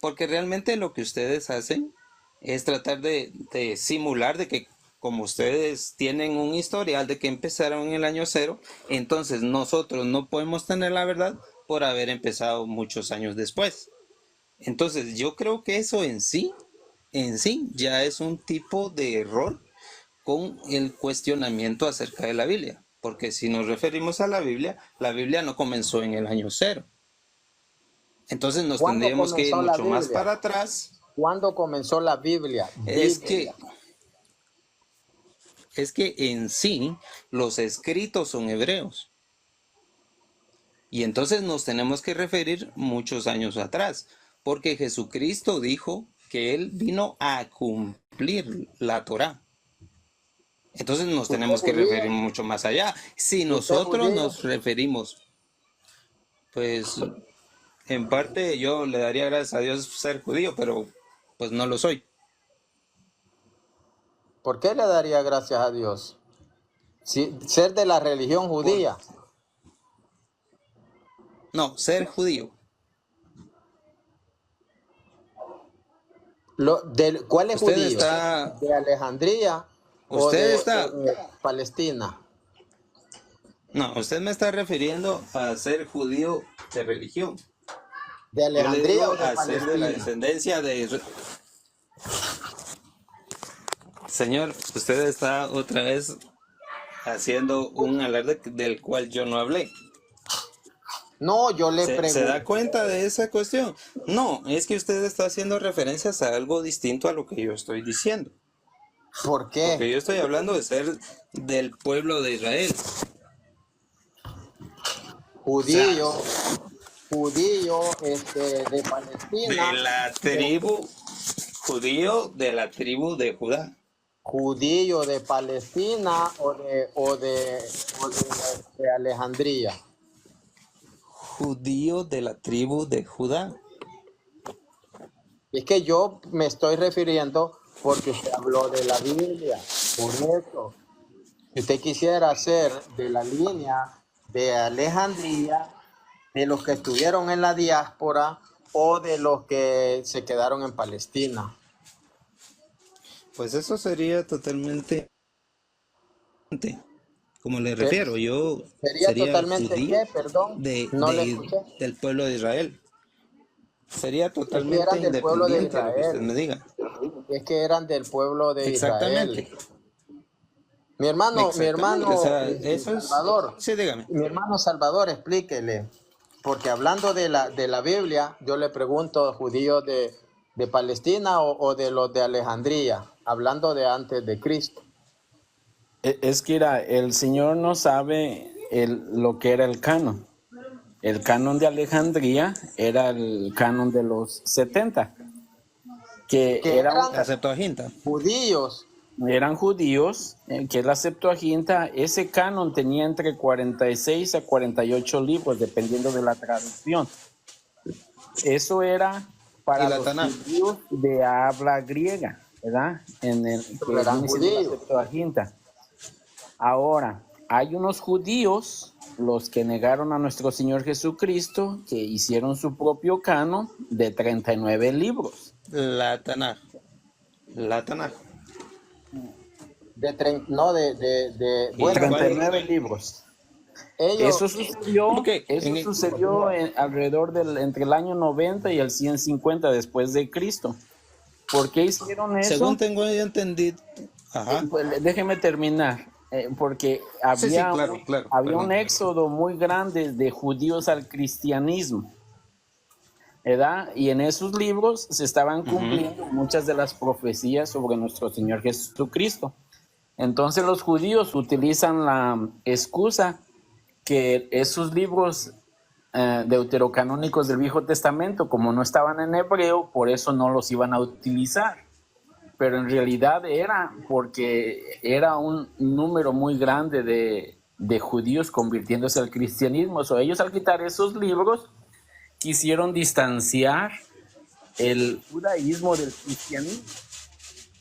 Speaker 4: Porque realmente lo que ustedes hacen es tratar de simular de que como ustedes tienen un historial de que empezaron en el año cero, entonces nosotros no podemos tener la verdad por haber empezado muchos años después. Entonces yo creo que eso en sí, ya es un tipo de error con el cuestionamiento acerca de la Biblia. Porque si nos referimos a la Biblia no comenzó en el año cero. Entonces nos
Speaker 1: ¿Cuándo
Speaker 4: tendríamos que ir
Speaker 1: comenzó la
Speaker 4: mucho más
Speaker 1: Biblia?
Speaker 4: para atrás.
Speaker 1: ¿Cuándo comenzó la Biblia?
Speaker 4: Es
Speaker 1: Biblia.
Speaker 4: que, es que en sí los escritos son hebreos. Y entonces nos tenemos que referir muchos años atrás. Porque Jesucristo dijo que Él vino a cumplir la Torá. Entonces nos
Speaker 1: ¿Usted
Speaker 4: tenemos
Speaker 1: es
Speaker 4: que referir
Speaker 1: judío?
Speaker 4: mucho más allá. Si
Speaker 1: ¿Usted es
Speaker 4: nosotros
Speaker 1: judío?
Speaker 4: nos referimos, pues en parte yo le daría gracias a Dios ser judío, pero pues no lo soy.
Speaker 1: ¿Por qué le daría gracias a Dios? Ser de la religión
Speaker 4: Por,
Speaker 1: judía.
Speaker 4: no, ser judío.
Speaker 1: ¿Cuál es
Speaker 4: Usted
Speaker 1: judío?
Speaker 4: está,
Speaker 1: ¿De Alejandría
Speaker 4: usted está,
Speaker 1: o de Palestina?
Speaker 4: no, usted me está refiriendo a ser judío de religión.
Speaker 1: ¿De
Speaker 4: Yo le
Speaker 1: Alejandría
Speaker 4: digo
Speaker 1: o de
Speaker 4: a ser de la
Speaker 1: Palestina?
Speaker 4: descendencia de... Señor, usted está otra vez haciendo un alarde del cual yo no hablé.
Speaker 1: No, yo le
Speaker 4: ¿Se da
Speaker 1: pregunto.
Speaker 4: cuenta de esa cuestión? No, es que usted está haciendo referencias a algo distinto a lo que yo estoy diciendo.
Speaker 1: ¿Por
Speaker 4: Porque
Speaker 1: qué?
Speaker 4: yo estoy hablando de ser del pueblo de Israel. O sea,
Speaker 1: judío, judío de Palestina,
Speaker 4: de la tribu judío de la tribu de Judá.
Speaker 1: judío de Palestina de Alejandría.
Speaker 4: Judío de la tribu de Judá.
Speaker 1: Y es que yo me estoy refiriendo porque usted habló de la Biblia. Por eso, si usted quisiera ser de la línea de Alejandría, de los que estuvieron en la diáspora o de los que se quedaron en Palestina.
Speaker 4: Pues eso sería totalmente, como le
Speaker 1: ¿Qué?
Speaker 4: refiero, yo
Speaker 1: ¿Sería
Speaker 4: sería
Speaker 1: totalmente
Speaker 4: judío
Speaker 1: qué? Perdón, no le escuché.
Speaker 4: del pueblo de Israel. Sería
Speaker 1: Es que
Speaker 4: totalmente
Speaker 1: eran del pueblo de
Speaker 4: independiente a lo que usted
Speaker 1: Israel.
Speaker 4: me diga.
Speaker 1: Es que eran del pueblo de Israel.
Speaker 4: Exactamente.
Speaker 1: Mi
Speaker 4: Exactamente.
Speaker 1: hermano
Speaker 4: O sea, eso es...
Speaker 1: Salvador,
Speaker 4: Sí, dígame.
Speaker 1: mi hermano Salvador, explíquele. Porque hablando de la Biblia, yo le pregunto, ¿judíos de Palestina o de los de Alejandría? Hablando de antes de Cristo.
Speaker 3: Es que era, el Señor no sabe lo que era el canon. El canon de Alejandría era el canon de los 70, que
Speaker 1: Que eran
Speaker 4: La Septuaginta.
Speaker 1: judíos.
Speaker 3: eran judíos, que es la Septuaginta. Ese canon tenía entre 46 a 48 libros, dependiendo de la traducción. Eso era para
Speaker 4: Y la
Speaker 3: los
Speaker 4: Tanaj.
Speaker 3: judíos de habla griega, ¿verdad? Que
Speaker 1: Eran
Speaker 3: viene siendo la
Speaker 1: judíos.
Speaker 3: Septuaginta. Ahora, hay unos judíos, los que negaron a nuestro Señor Jesucristo, que hicieron su propio canon de 39 libros.
Speaker 4: La Tanaj. La Tanaj.
Speaker 1: Bueno,
Speaker 3: 39 libros.
Speaker 1: ellos,
Speaker 3: Eso sucedió,
Speaker 4: Ok,
Speaker 3: alrededor entre el año 90 y el 150 después de Cristo. ¿Por qué hicieron eso?
Speaker 4: Según tengo entendido. Ajá.
Speaker 3: Pues, déjeme terminar. Porque
Speaker 4: Sí, sí, claro, claro.
Speaker 3: había un
Speaker 4: Perdón.
Speaker 3: éxodo muy grande de judíos al cristianismo, ¿verdad? Y en esos libros se estaban cumpliendo muchas de las profecías sobre nuestro Señor Jesucristo. Entonces los judíos utilizan la excusa que esos libros deuterocanónicos del Viejo Testamento, como no estaban en hebreo, por eso no los iban a utilizar. Pero en realidad era porque era un número muy grande de judíos convirtiéndose al cristianismo. O sea, ellos, al quitar esos libros, quisieron distanciar el judaísmo del cristianismo.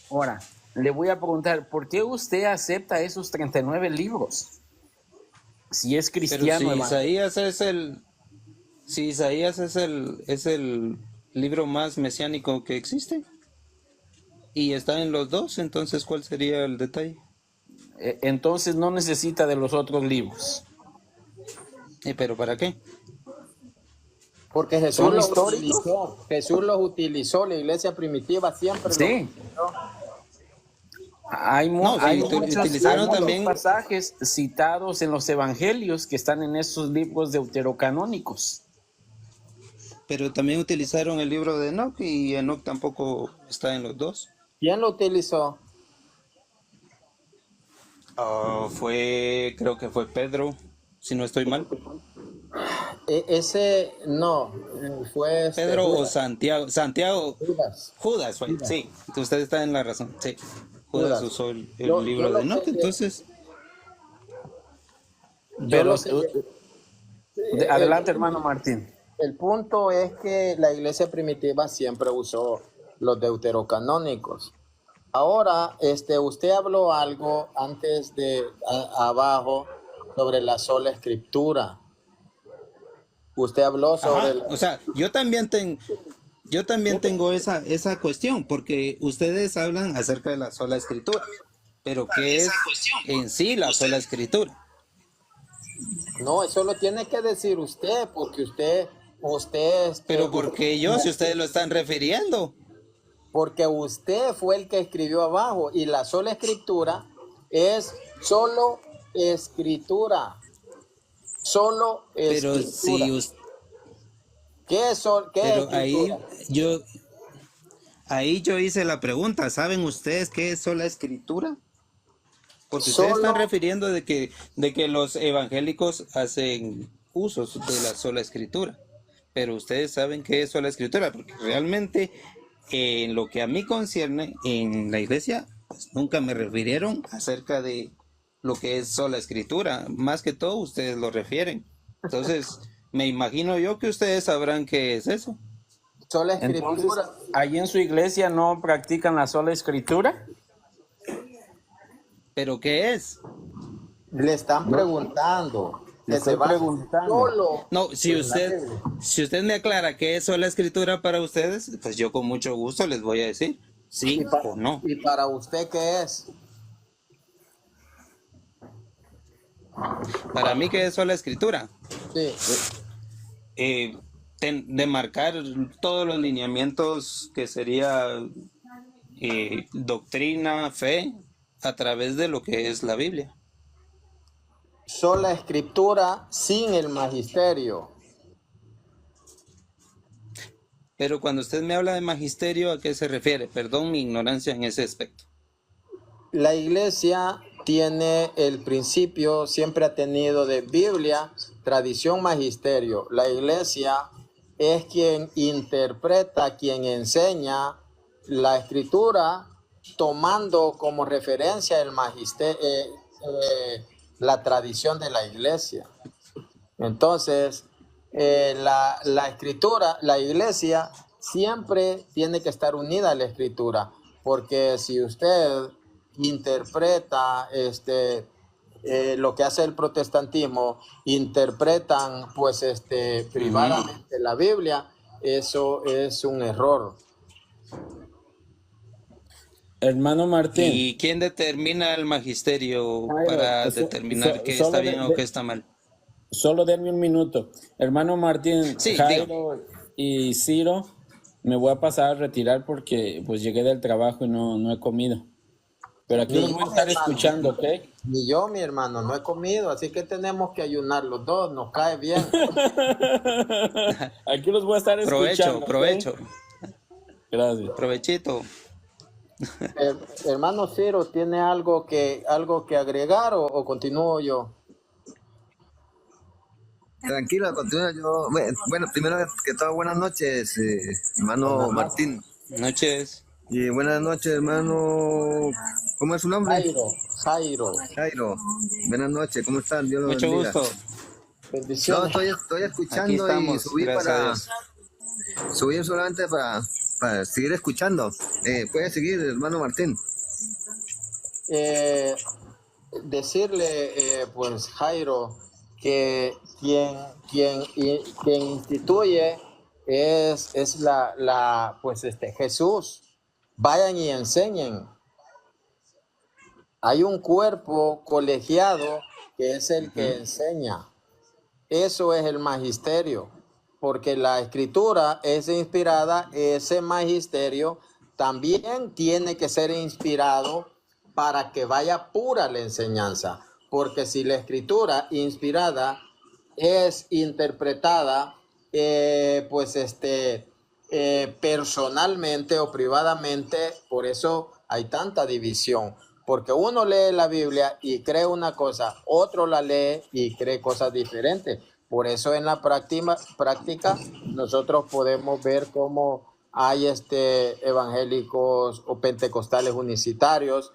Speaker 3: Ahora, le voy a preguntar, ¿por qué usted acepta esos 39 libros? Si es
Speaker 4: Pero
Speaker 3: cristiano,
Speaker 4: si
Speaker 3: hermano.
Speaker 4: Isaías es el libro más mesiánico que existe. Y está en los dos, entonces ¿cuál sería el detalle?
Speaker 3: Entonces no necesita de los otros libros.
Speaker 4: ¿Pero para qué?
Speaker 1: porque Jesús
Speaker 3: ¿Son
Speaker 1: los
Speaker 3: históricos?
Speaker 1: utilizó. Jesús los utilizó, la iglesia primitiva siempre los
Speaker 3: Sí.
Speaker 1: utilizó.
Speaker 3: Hay,
Speaker 4: No, sí,
Speaker 3: hay
Speaker 4: utilizaron
Speaker 3: muchos
Speaker 4: también-
Speaker 3: pasajes citados en los evangelios que están en esos libros deuterocanónicos.
Speaker 4: Pero también utilizaron el libro de Enoch y Enoch tampoco está en los dos.
Speaker 1: ¿Quién lo utilizó?
Speaker 4: Creo que fue Pedro, si no estoy mal.
Speaker 1: Ese no, fue
Speaker 4: Pedro o
Speaker 1: Judas.
Speaker 4: Santiago. Judas fue,
Speaker 1: Judas.
Speaker 4: sí. Usted está en la razón, sí. Judas
Speaker 1: Judas.
Speaker 4: usó el
Speaker 1: Yo
Speaker 4: libro
Speaker 1: lo
Speaker 4: de Enoch,
Speaker 1: que-
Speaker 4: entonces...
Speaker 1: Yo lo
Speaker 3: Pero,
Speaker 1: que-
Speaker 3: adelante, hermano Martín.
Speaker 1: El punto es que la iglesia primitiva siempre usó los deuterocanónicos. Ahora, usted habló algo antes de abajo sobre la sola escritura. Usted habló sobre
Speaker 4: Ajá, o sea, yo también tengo esa cuestión, porque ustedes hablan acerca de la sola escritura, pero ¿qué es en sí la sola escritura?
Speaker 1: No, eso lo tiene que decir usted, porque usted
Speaker 4: Pero porque yo, si ustedes lo están refiriendo,
Speaker 1: porque usted fue el que escribió abajo y la sola escritura es solo escritura. Solo
Speaker 4: pero
Speaker 1: escritura.
Speaker 4: si us-
Speaker 1: ¿Qué es
Speaker 4: pero
Speaker 1: escritura?
Speaker 4: ahí yo hice la pregunta, ¿saben ustedes qué es sola escritura? Porque
Speaker 1: Solo-
Speaker 4: ustedes están refiriendo de que los evangélicos hacen usos de la sola escritura. Pero ustedes saben qué es sola escritura, porque realmente en lo que a mí concierne, en la iglesia, pues nunca me refirieron acerca de lo que es sola escritura. Más que todo, ustedes lo refieren. Entonces, me imagino yo que ustedes sabrán qué es eso.
Speaker 1: Sola
Speaker 3: Entonces,
Speaker 1: escritura.
Speaker 3: ¿ahí en su iglesia no practican la sola escritura?
Speaker 4: ¿Pero qué es?
Speaker 1: Le están
Speaker 3: No,
Speaker 1: preguntando
Speaker 3: le
Speaker 1: que se
Speaker 3: estoy
Speaker 1: basa
Speaker 3: preguntando.
Speaker 1: solo
Speaker 4: No, si
Speaker 1: en la
Speaker 4: usted,
Speaker 1: Biblia.
Speaker 4: si usted me aclara qué es sola escritura para ustedes, pues yo con mucho gusto les voy a decir
Speaker 1: ¿Y,
Speaker 4: sí
Speaker 1: pa-
Speaker 4: o no.
Speaker 1: y para usted qué es?
Speaker 4: Para mí, ¿qué es sola escritura?
Speaker 1: Sí.
Speaker 4: Eh, de marcar todos los lineamientos que sería doctrina, fe, a través de lo que es la Biblia.
Speaker 1: Sola escritura sin el magisterio.
Speaker 4: Pero cuando usted me habla de magisterio, ¿a qué se refiere? Perdón mi ignorancia en ese aspecto.
Speaker 1: La iglesia tiene el principio, siempre ha tenido de Biblia, tradición, magisterio. La iglesia es quien interpreta, quien enseña la escritura, tomando como referencia el magisterio, la tradición de la iglesia. Entonces, la escritura, la iglesia siempre tiene que estar unida a la escritura, porque si usted interpreta lo que hace el protestantismo, interpretan pues privadamente la Biblia, eso es un error.
Speaker 3: Hermano Martín,
Speaker 4: ¿Y quién determina el magisterio
Speaker 3: Jairo,
Speaker 4: para determinar qué está bien o qué está mal?
Speaker 3: solo denme un minuto. Hermano Martín,
Speaker 4: Sí, dígame.
Speaker 3: Jairo y Ciro, me voy a pasar a retirar porque pues llegué del trabajo y no he comido. Pero aquí
Speaker 1: Ni
Speaker 3: los
Speaker 1: yo,
Speaker 3: voy a
Speaker 1: mi
Speaker 3: estar
Speaker 1: hermano,
Speaker 3: escuchando, ¿ok?
Speaker 1: ni yo, mi hermano, no he comido, así que tenemos que ayunar los dos, nos cae bien.
Speaker 3: Aquí los voy a estar
Speaker 4: Provecho,
Speaker 3: escuchando, ¿ok?
Speaker 4: provecho,
Speaker 3: Gracias.
Speaker 4: provechito.
Speaker 1: Hermano Ciro, ¿tiene algo que agregar o continúo yo?
Speaker 5: Tranquilo, continúa yo. Bueno, primero que todo, buenas noches, hermano
Speaker 1: Buenas noches.
Speaker 5: Martín.
Speaker 4: Noches.
Speaker 5: Y buenas noches, hermano. ¿Cómo es su nombre?
Speaker 1: Jairo,
Speaker 5: Jairo. Buenas noches, ¿cómo están? Dios los
Speaker 4: Mucho
Speaker 5: bendiga.
Speaker 4: gusto.
Speaker 5: No,
Speaker 1: bendiciones.
Speaker 5: estoy
Speaker 4: Aquí
Speaker 5: escuchando y
Speaker 4: estamos,
Speaker 5: subí
Speaker 4: gracias a
Speaker 5: para
Speaker 4: Dios.
Speaker 5: subir solamente para seguir escuchando. Puede seguir, hermano Martín.
Speaker 1: Eh, decirle, pues, Jairo, que quien instituye es pues, Jesús. Vayan y enseñen. Hay un cuerpo colegiado que es el que enseña. Eso es el magisterio, porque la escritura es inspirada, ese magisterio también tiene que ser inspirado para que vaya pura la enseñanza, porque si la escritura inspirada es interpretada, personalmente o privadamente, por eso hay tanta división, porque uno lee la Biblia y cree una cosa, otro la lee y cree cosas diferentes. Por eso en la práctica nosotros podemos ver cómo hay evangélicos o pentecostales unicitarios,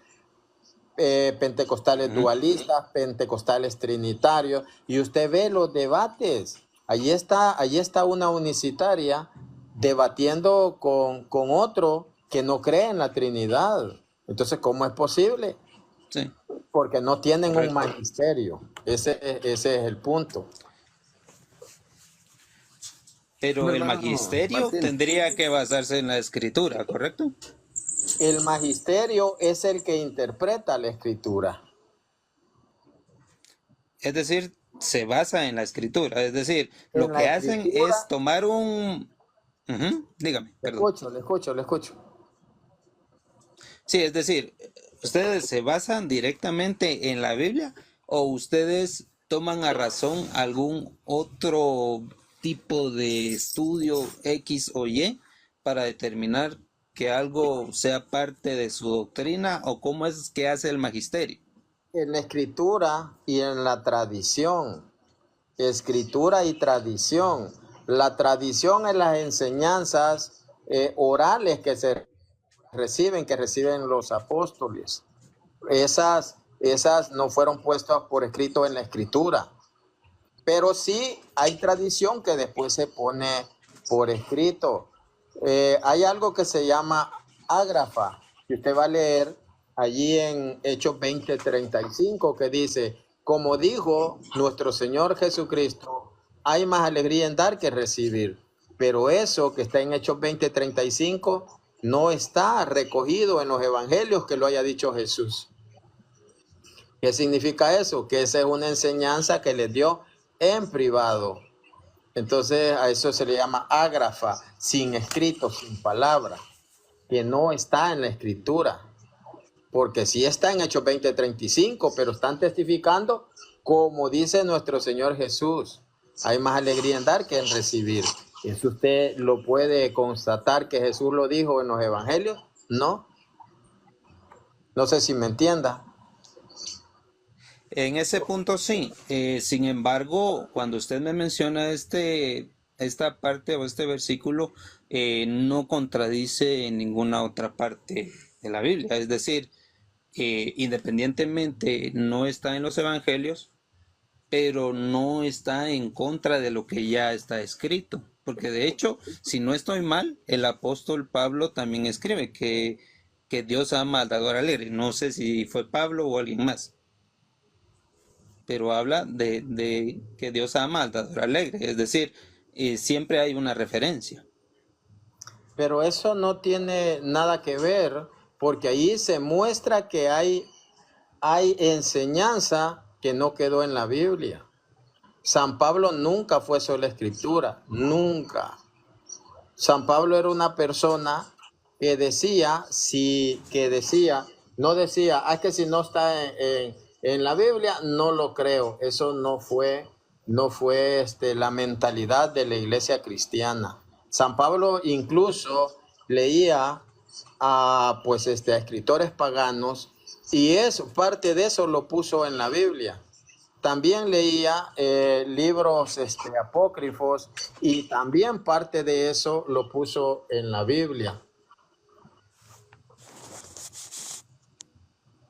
Speaker 1: pentecostales dualistas, pentecostales trinitarios, y usted ve los debates. Allí está una unicitaria debatiendo con otro que no cree en la Trinidad. Entonces, ¿cómo es posible?
Speaker 4: Sí,
Speaker 1: Porque no tienen un
Speaker 4: correcto.
Speaker 1: magisterio. Ese es el punto.
Speaker 4: Pero el
Speaker 5: Hermano
Speaker 4: magisterio
Speaker 5: Martín.
Speaker 4: tendría que basarse en la escritura, ¿correcto?
Speaker 1: El magisterio es el que interpreta la escritura.
Speaker 4: Es decir, se basa en la escritura. Es decir,
Speaker 1: En
Speaker 4: lo
Speaker 1: la
Speaker 4: que hacen
Speaker 1: escritura,
Speaker 4: es tomar un... dígame, perdón.
Speaker 1: le escucho.
Speaker 4: Sí, es decir, ¿ustedes se basan directamente en la Biblia o ustedes toman a razón algún otro tipo de estudio X o Y para determinar que algo sea parte de su doctrina o cómo es que hace el magisterio?
Speaker 1: En la escritura y en la tradición. escritura y tradición. La tradición es las enseñanzas orales que reciben los apóstoles. Esas no fueron puestas por escrito en la escritura, pero sí hay tradición que después se pone por escrito. Hay algo que se llama ágrafa, que usted va a leer allí en Hechos 20:35, que dice, como dijo nuestro Señor Jesucristo, hay más alegría en dar que recibir. Pero eso que está en Hechos 20:35 no está recogido en los evangelios que lo haya dicho Jesús. ¿Qué significa eso? Que esa es una enseñanza que les dio en privado. Entonces a eso se le llama ágrafa, sin escrito, sin palabra, que no está en la escritura. Porque sí está en Hechos 20:35, pero están testificando como dice nuestro Señor Jesús. Hay más alegría en dar que en recibir. ¿Eso usted lo puede constatar que Jesús lo dijo en los evangelios? No. No sé si me entienda.
Speaker 4: En ese punto sí. Sin embargo, cuando usted me menciona esta parte o este versículo, no contradice en ninguna otra parte de la Biblia. Es decir, independientemente no está en los evangelios, pero no está en contra de lo que ya está escrito. Porque de hecho, si no estoy mal, el apóstol Pablo también escribe que Dios ama al dador alegre. No sé si fue Pablo o alguien más, pero habla de que Dios ama al dador alegre. Es decir, siempre hay una referencia.
Speaker 1: Pero eso no tiene nada que ver, porque ahí se muestra que hay enseñanza que no quedó en la Biblia. San Pablo nunca fue sola escritura, nunca. San Pablo era una persona que no decía, es que si no está en la Biblia, no lo creo. Eso no fue la mentalidad de la iglesia cristiana. San Pablo incluso leía a escritores paganos y parte de eso lo puso en la Biblia. También leía libros apócrifos y también parte de eso lo puso en la Biblia.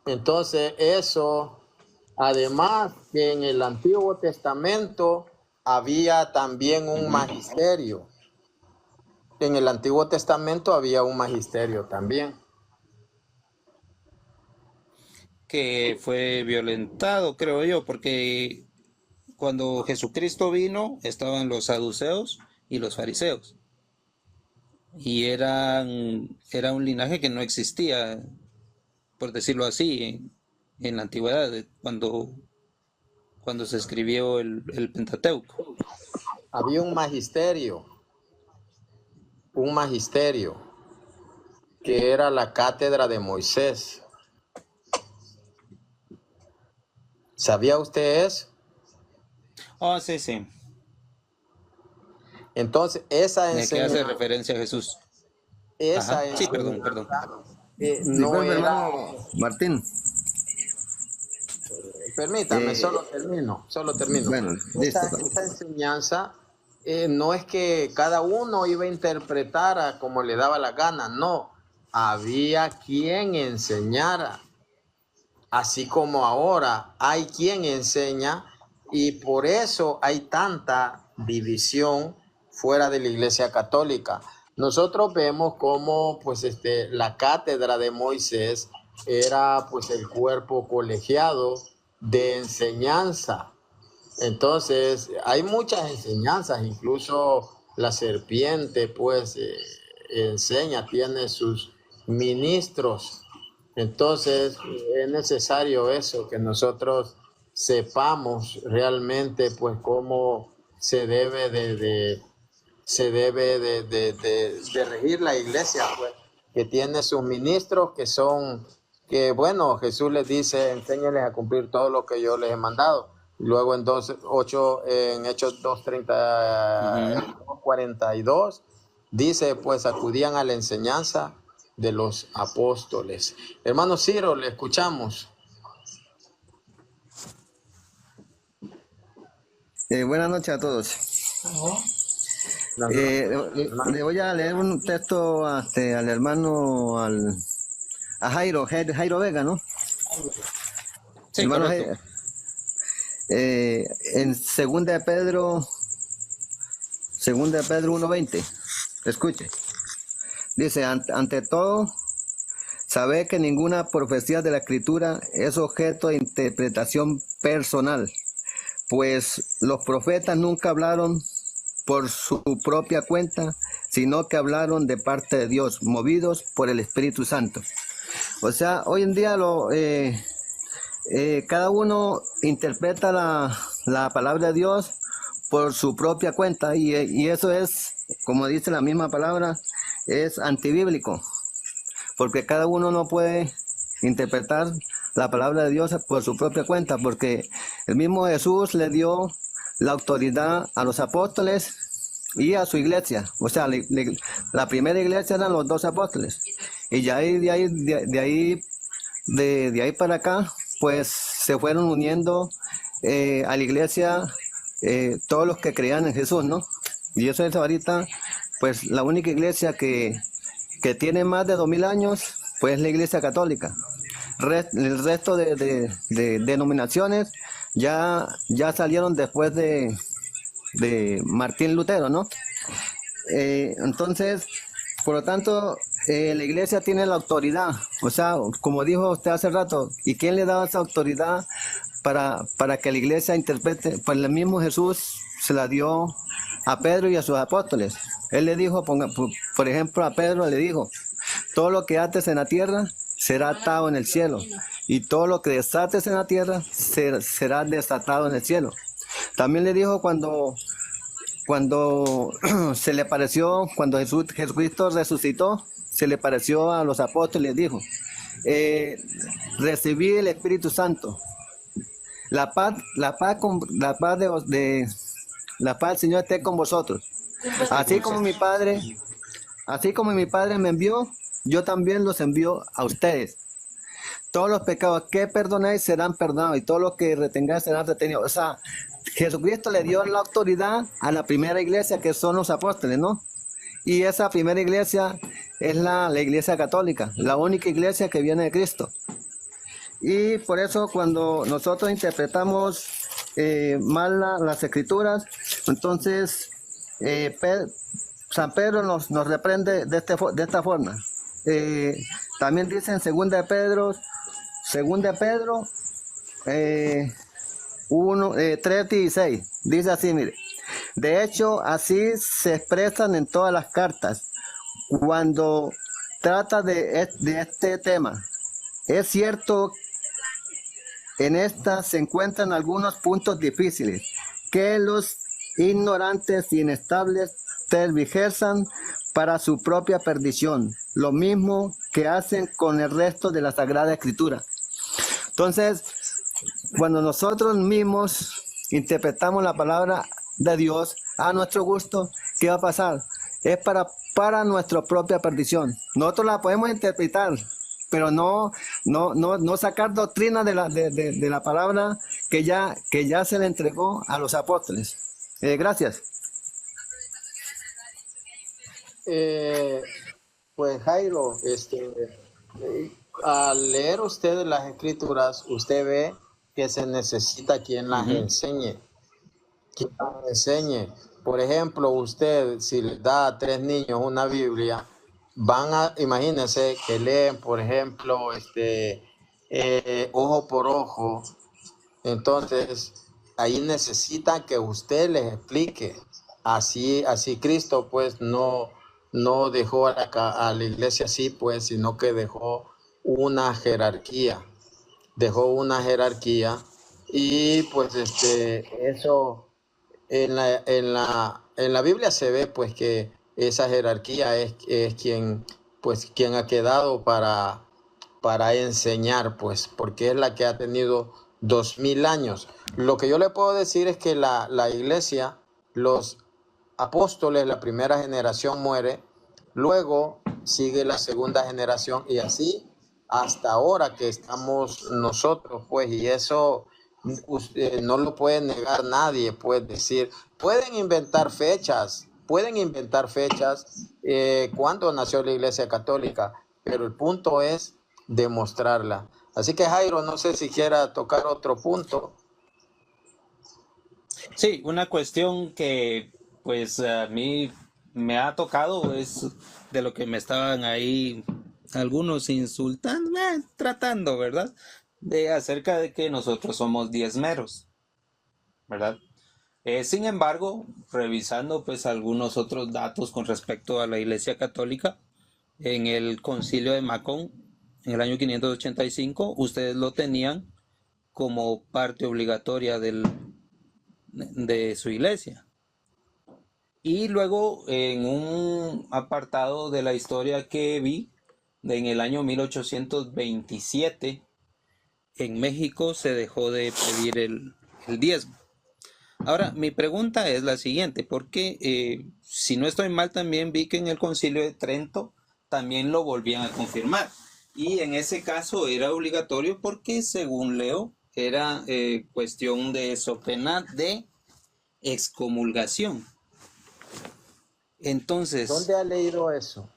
Speaker 1: Entonces eso, además que en el Antiguo Testamento había también un magisterio. En el Antiguo Testamento había un magisterio también.
Speaker 4: Que fue violentado, creo yo, porque cuando Jesucristo vino estaban los saduceos y los fariseos. Y era un linaje que no existía, por decirlo así, en la antigüedad, cuando se escribió el Pentateuco.
Speaker 1: Había un magisterio que era la cátedra de Moisés. ¿Sabía usted eso?
Speaker 4: Oh, sí, sí.
Speaker 1: Entonces, esa
Speaker 4: ¿De qué hace
Speaker 1: enseñanza,
Speaker 4: referencia a Jesús?
Speaker 1: esa
Speaker 4: Ajá. Sí, perdón.
Speaker 1: no
Speaker 5: Disculpe,
Speaker 1: era...
Speaker 5: hermano Martín.
Speaker 1: Permítame, solo termino.
Speaker 5: Bueno, listo.
Speaker 1: Esta enseñanza no es que cada uno iba a interpretar como le daba la gana, no. Había quien enseñara. Así como ahora hay quien enseña y por eso hay tanta división fuera de la Iglesia Católica. Nosotros vemos cómo la cátedra de Moisés era el cuerpo colegiado de enseñanza. Entonces, hay muchas enseñanzas, incluso la serpiente enseña, tiene sus ministros. Entonces, es necesario eso, que nosotros sepamos realmente cómo se debe de regir la iglesia, que tiene sus ministros Jesús les dice, enséñenles a cumplir todo lo que yo les he mandado. Luego en Hechos 2:42 dice, acudían a la enseñanza de los apóstoles. Hermano Ciro, le escuchamos.
Speaker 5: Buenas noches a todos.
Speaker 1: No,
Speaker 5: Le voy a leer un texto al hermano, a Jairo Vega, ¿no?
Speaker 4: Sí,
Speaker 5: Hermano
Speaker 4: correcto.
Speaker 5: En segunda de Pedro 1:20. Escuche. Dice, ante todo, sabe que ninguna profecía de la Escritura es objeto de interpretación personal, pues los profetas nunca hablaron por su propia cuenta, sino que hablaron de parte de Dios, movidos por el Espíritu Santo. O sea, hoy en día cada uno interpreta la palabra de Dios por su propia cuenta y eso es, como dice la misma palabra, es antibíblico, porque cada uno no puede interpretar la palabra de Dios por su propia cuenta, porque el mismo Jesús le dio la autoridad a los apóstoles y a su iglesia. O sea, la primera iglesia eran los 12 apóstoles, y ya de ahí para acá, pues se fueron uniendo a la iglesia todos los que creían en Jesús, ¿no? Y eso es ahorita, pues la única iglesia que tiene más de 2000 años, pues es la iglesia católica. El resto de denominaciones ya salieron después de Martín Lutero, ¿no? Entonces, por lo tanto, la iglesia tiene la autoridad, o sea, como dijo usted hace rato, ¿y quién le da esa autoridad para que la iglesia interprete? Pues el mismo Jesús se la dio a Pedro y a sus apóstoles. Él le dijo, por ejemplo, a Pedro le dijo, todo lo que ates en la tierra será atado en el cielo, y todo lo que desates en la tierra será desatado en el cielo. También le dijo cuando se le pareció, cuando Jesucristo resucitó, se le pareció a los apóstoles y les dijo, recibí el Espíritu Santo. La paz del Señor esté con vosotros. Así como mi Padre me envió, yo también los envío a ustedes. Todos los pecados que perdonéis serán perdonados, y todos los que retengáis serán retenidos. O sea, Jesucristo le dio la autoridad a la primera iglesia, que son los apóstoles, ¿no? Y esa primera iglesia es la iglesia católica, la única iglesia que viene de Cristo. Y por eso cuando nosotros interpretamos mal las escrituras, entonces San Pedro nos reprende de esta forma. También dice en 2 de Pedro 3:16, dice así, mire, de hecho así se expresan en todas las cartas cuando trata de este tema. Es cierto, en esta se encuentran algunos puntos difíciles que los ignorantes y inestables tergiversan para su propia perdición, lo mismo que hacen con el resto de la Sagrada Escritura. Entonces, cuando nosotros mismos interpretamos la palabra de Dios a nuestro gusto, ¿qué va a pasar? Es para nuestra propia perdición. Nosotros la podemos interpretar, pero no sacar doctrina de la palabra que ya se le entregó a los apóstoles. Gracias.
Speaker 1: Pues Jairo, al leer usted las escrituras, usted ve que se necesita quien las enseñe. Quien las enseñe. Por ejemplo, usted, si le da a 3 niños una Biblia, imagínense que leen, por ejemplo, ojo por ojo. Entonces, ahí necesitan que usted les explique. Así Cristo, pues, no dejó a la iglesia así, pues, sino que dejó una jerarquía. Y pues eso en la Biblia se ve, pues, que esa jerarquía es quien ha quedado para enseñar, pues, porque es la que ha tenido 2000 años. Lo que yo le puedo decir es que la iglesia, los apóstoles, la primera generación muere, luego sigue la segunda generación, y así hasta ahora que estamos nosotros, pues, y eso no lo puede negar nadie, puede decir, pueden inventar fechas cuando nació la Iglesia Católica, pero el punto es demostrarla. Así que Jairo, no sé si quiera tocar otro punto.
Speaker 4: Sí, una cuestión que pues a mí me ha tocado es de lo que me estaban ahí algunos insultando, tratando, ¿verdad? De acerca de que nosotros somos diezmeros, ¿verdad? Sin embargo, revisando pues algunos otros datos con respecto a la Iglesia Católica, en el Concilio de Macón, en el año 585, ustedes lo tenían como parte obligatoria de su iglesia. Y luego en un apartado de la historia que vi, en el año 1827, en México se dejó de pedir el diezmo. Ahora, mi pregunta es la siguiente, porque si no estoy mal, también vi que en el Concilio de Trento también lo volvían a confirmar. Y en ese caso era obligatorio porque, según leo, era cuestión de so pena de excomulgación. Entonces,
Speaker 1: ¿Dónde ha leído eso?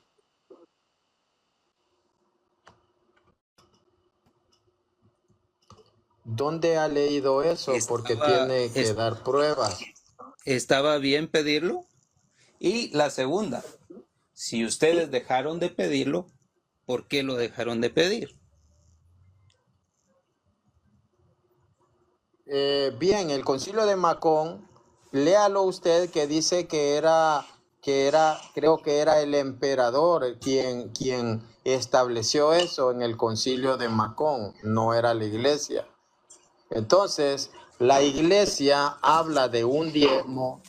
Speaker 1: ¿Dónde ha leído eso? Porque tiene que dar pruebas.
Speaker 4: ¿estaba bien pedirlo? Y la segunda, si ustedes dejaron de pedirlo, ¿por qué lo dejaron de pedir?
Speaker 1: Bien, el Concilio de Macón, léalo usted que dice creo que era el emperador quien estableció eso en el Concilio de Macón, no era la iglesia. Entonces, la iglesia habla de un diezmo,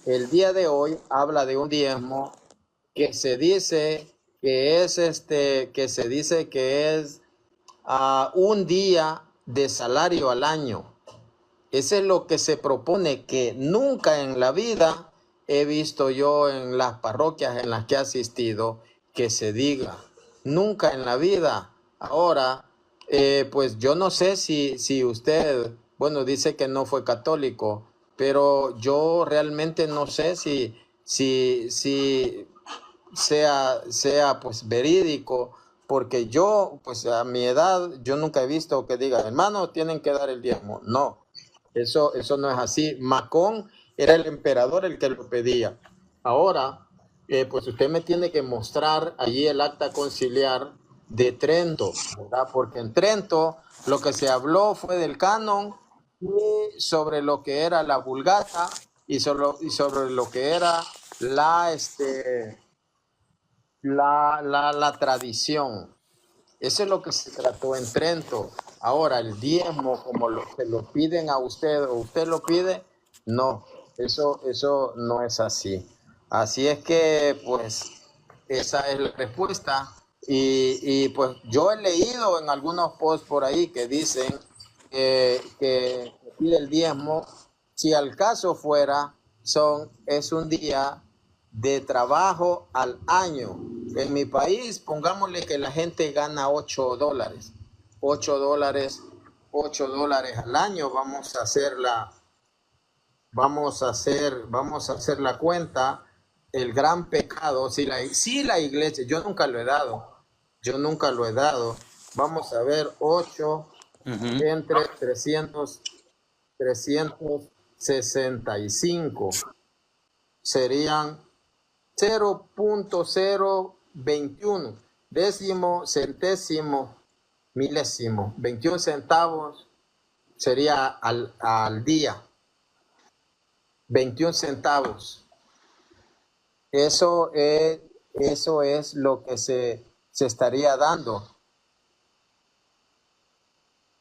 Speaker 1: el día de hoy habla de un diezmo que se dice que es un día de salario al año. Eso es lo que se propone, que nunca en la vida he visto yo en las parroquias en las que he asistido que se diga. Nunca en la vida. Ahora, pues yo no sé si usted, bueno, dice que no fue católico, pero yo realmente no sé si sea pues verídico, porque yo, pues a mi edad, yo nunca he visto que diga, hermano, tienen que dar el diezmo. No, eso no es así. Macón era el emperador el que lo pedía. Ahora, pues usted me tiene que mostrar allí el acta conciliar de Trento, ¿verdad? Porque en Trento lo que se habló fue del canon y sobre lo que era la Vulgata y sobre lo que era la tradición. Eso es lo que se trató en Trento. Ahora, el diezmo, como se lo piden a usted o usted lo pide, no, eso no es así. Así es que, pues, esa es la respuesta. Pues yo he leído en algunos posts por ahí que dicen que pide el diezmo. Si al caso fuera, es un día de trabajo al año. En mi país, pongámosle que la gente gana $8. $8, $8 al año. Vamos a hacer la cuenta. El gran pecado, si la iglesia, yo nunca lo he dado. Vamos a ver, 8 entre 365 serían 0.021, décimo, centésimo, milésimo, 21 centavos sería al día, 21 centavos. Eso es lo que se estaría dando.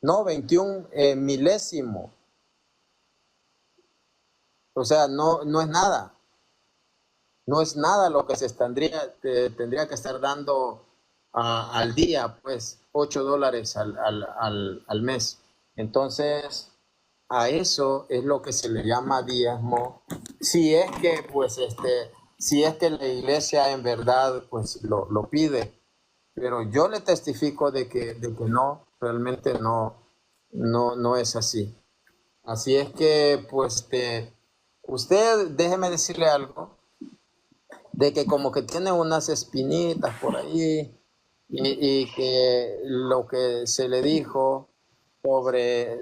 Speaker 1: No, 21 milésimo. O sea, no es nada. No es nada lo que tendría que estar dando al día, pues $8 al mes. Entonces, a eso es lo que se le llama diezmo. Si es que, pues, si es que la iglesia en verdad, pues, lo pide. Pero yo le testifico de que no, realmente no. no, no es así. Así es que, pues, usted, déjeme decirle algo, de que como que tiene unas espinitas por ahí y que lo que se le dijo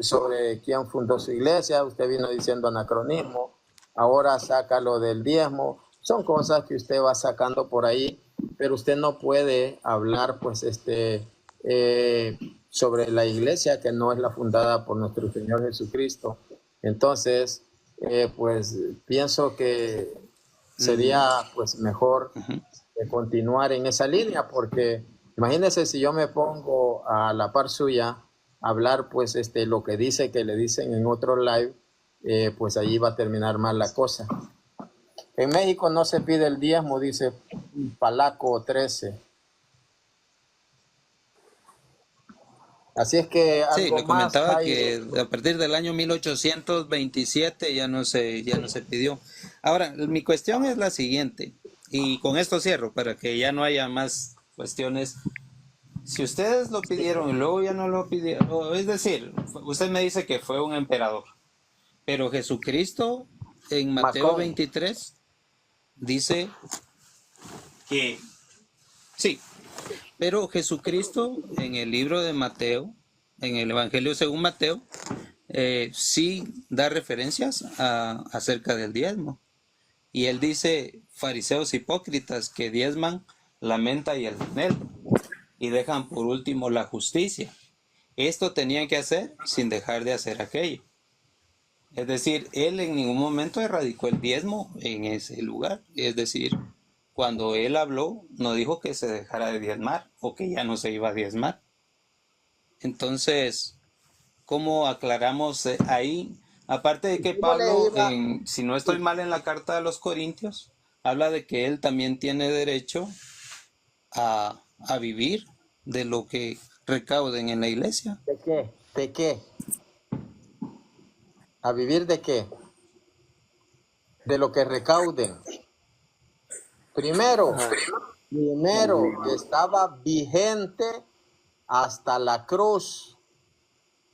Speaker 1: sobre quién fundó su iglesia, usted vino diciendo anacronismo, ahora saca lo del diezmo, son cosas que usted va sacando por ahí, pero usted no puede hablar, pues, eh, sobre la iglesia que no es la fundada por nuestro Señor Jesucristo. Entonces, pues, pienso que sería, pues, mejor continuar en esa línea, porque imagínese si yo me pongo a la par suya a hablar, pues, lo que dice que le dicen en otro live, pues allí va a terminar mal la cosa. En México no se pide el diezmo, dice Palaco 13. Así es que
Speaker 4: Sí,
Speaker 1: algo
Speaker 4: le
Speaker 1: más,
Speaker 4: comentaba
Speaker 1: Jairo.
Speaker 4: que a partir del año 1827 ya no se pidió. Ahora, mi cuestión es la siguiente, y con esto cierro para que ya no haya más cuestiones. Si ustedes lo pidieron y luego ya no lo pidieron, es decir, usted me dice que fue un emperador, pero Jesucristo en Mateo
Speaker 1: Macón.
Speaker 4: 23 dice que sí, pero Jesucristo en el libro de Mateo, en el Evangelio según Mateo, sí da referencias acerca del diezmo. Y él dice, fariseos hipócritas que diezman la menta y el dinero y dejan por último la justicia. Esto tenían que hacer sin dejar de hacer aquello. Es decir, él en ningún momento erradicó el diezmo en ese lugar. Es decir, cuando él habló, no dijo que se dejara de diezmar o que ya no se iba a diezmar. Entonces, ¿cómo aclaramos ahí? Aparte de que
Speaker 1: Yo le
Speaker 4: Pablo,
Speaker 1: iba,
Speaker 4: si no estoy mal en la carta de los Corintios, habla de que él también tiene derecho a vivir de lo que recauden en la iglesia.
Speaker 1: ¿de qué? ¿De qué? ¿A vivir de qué? De lo que recauden. Primero, estaba vigente hasta la cruz.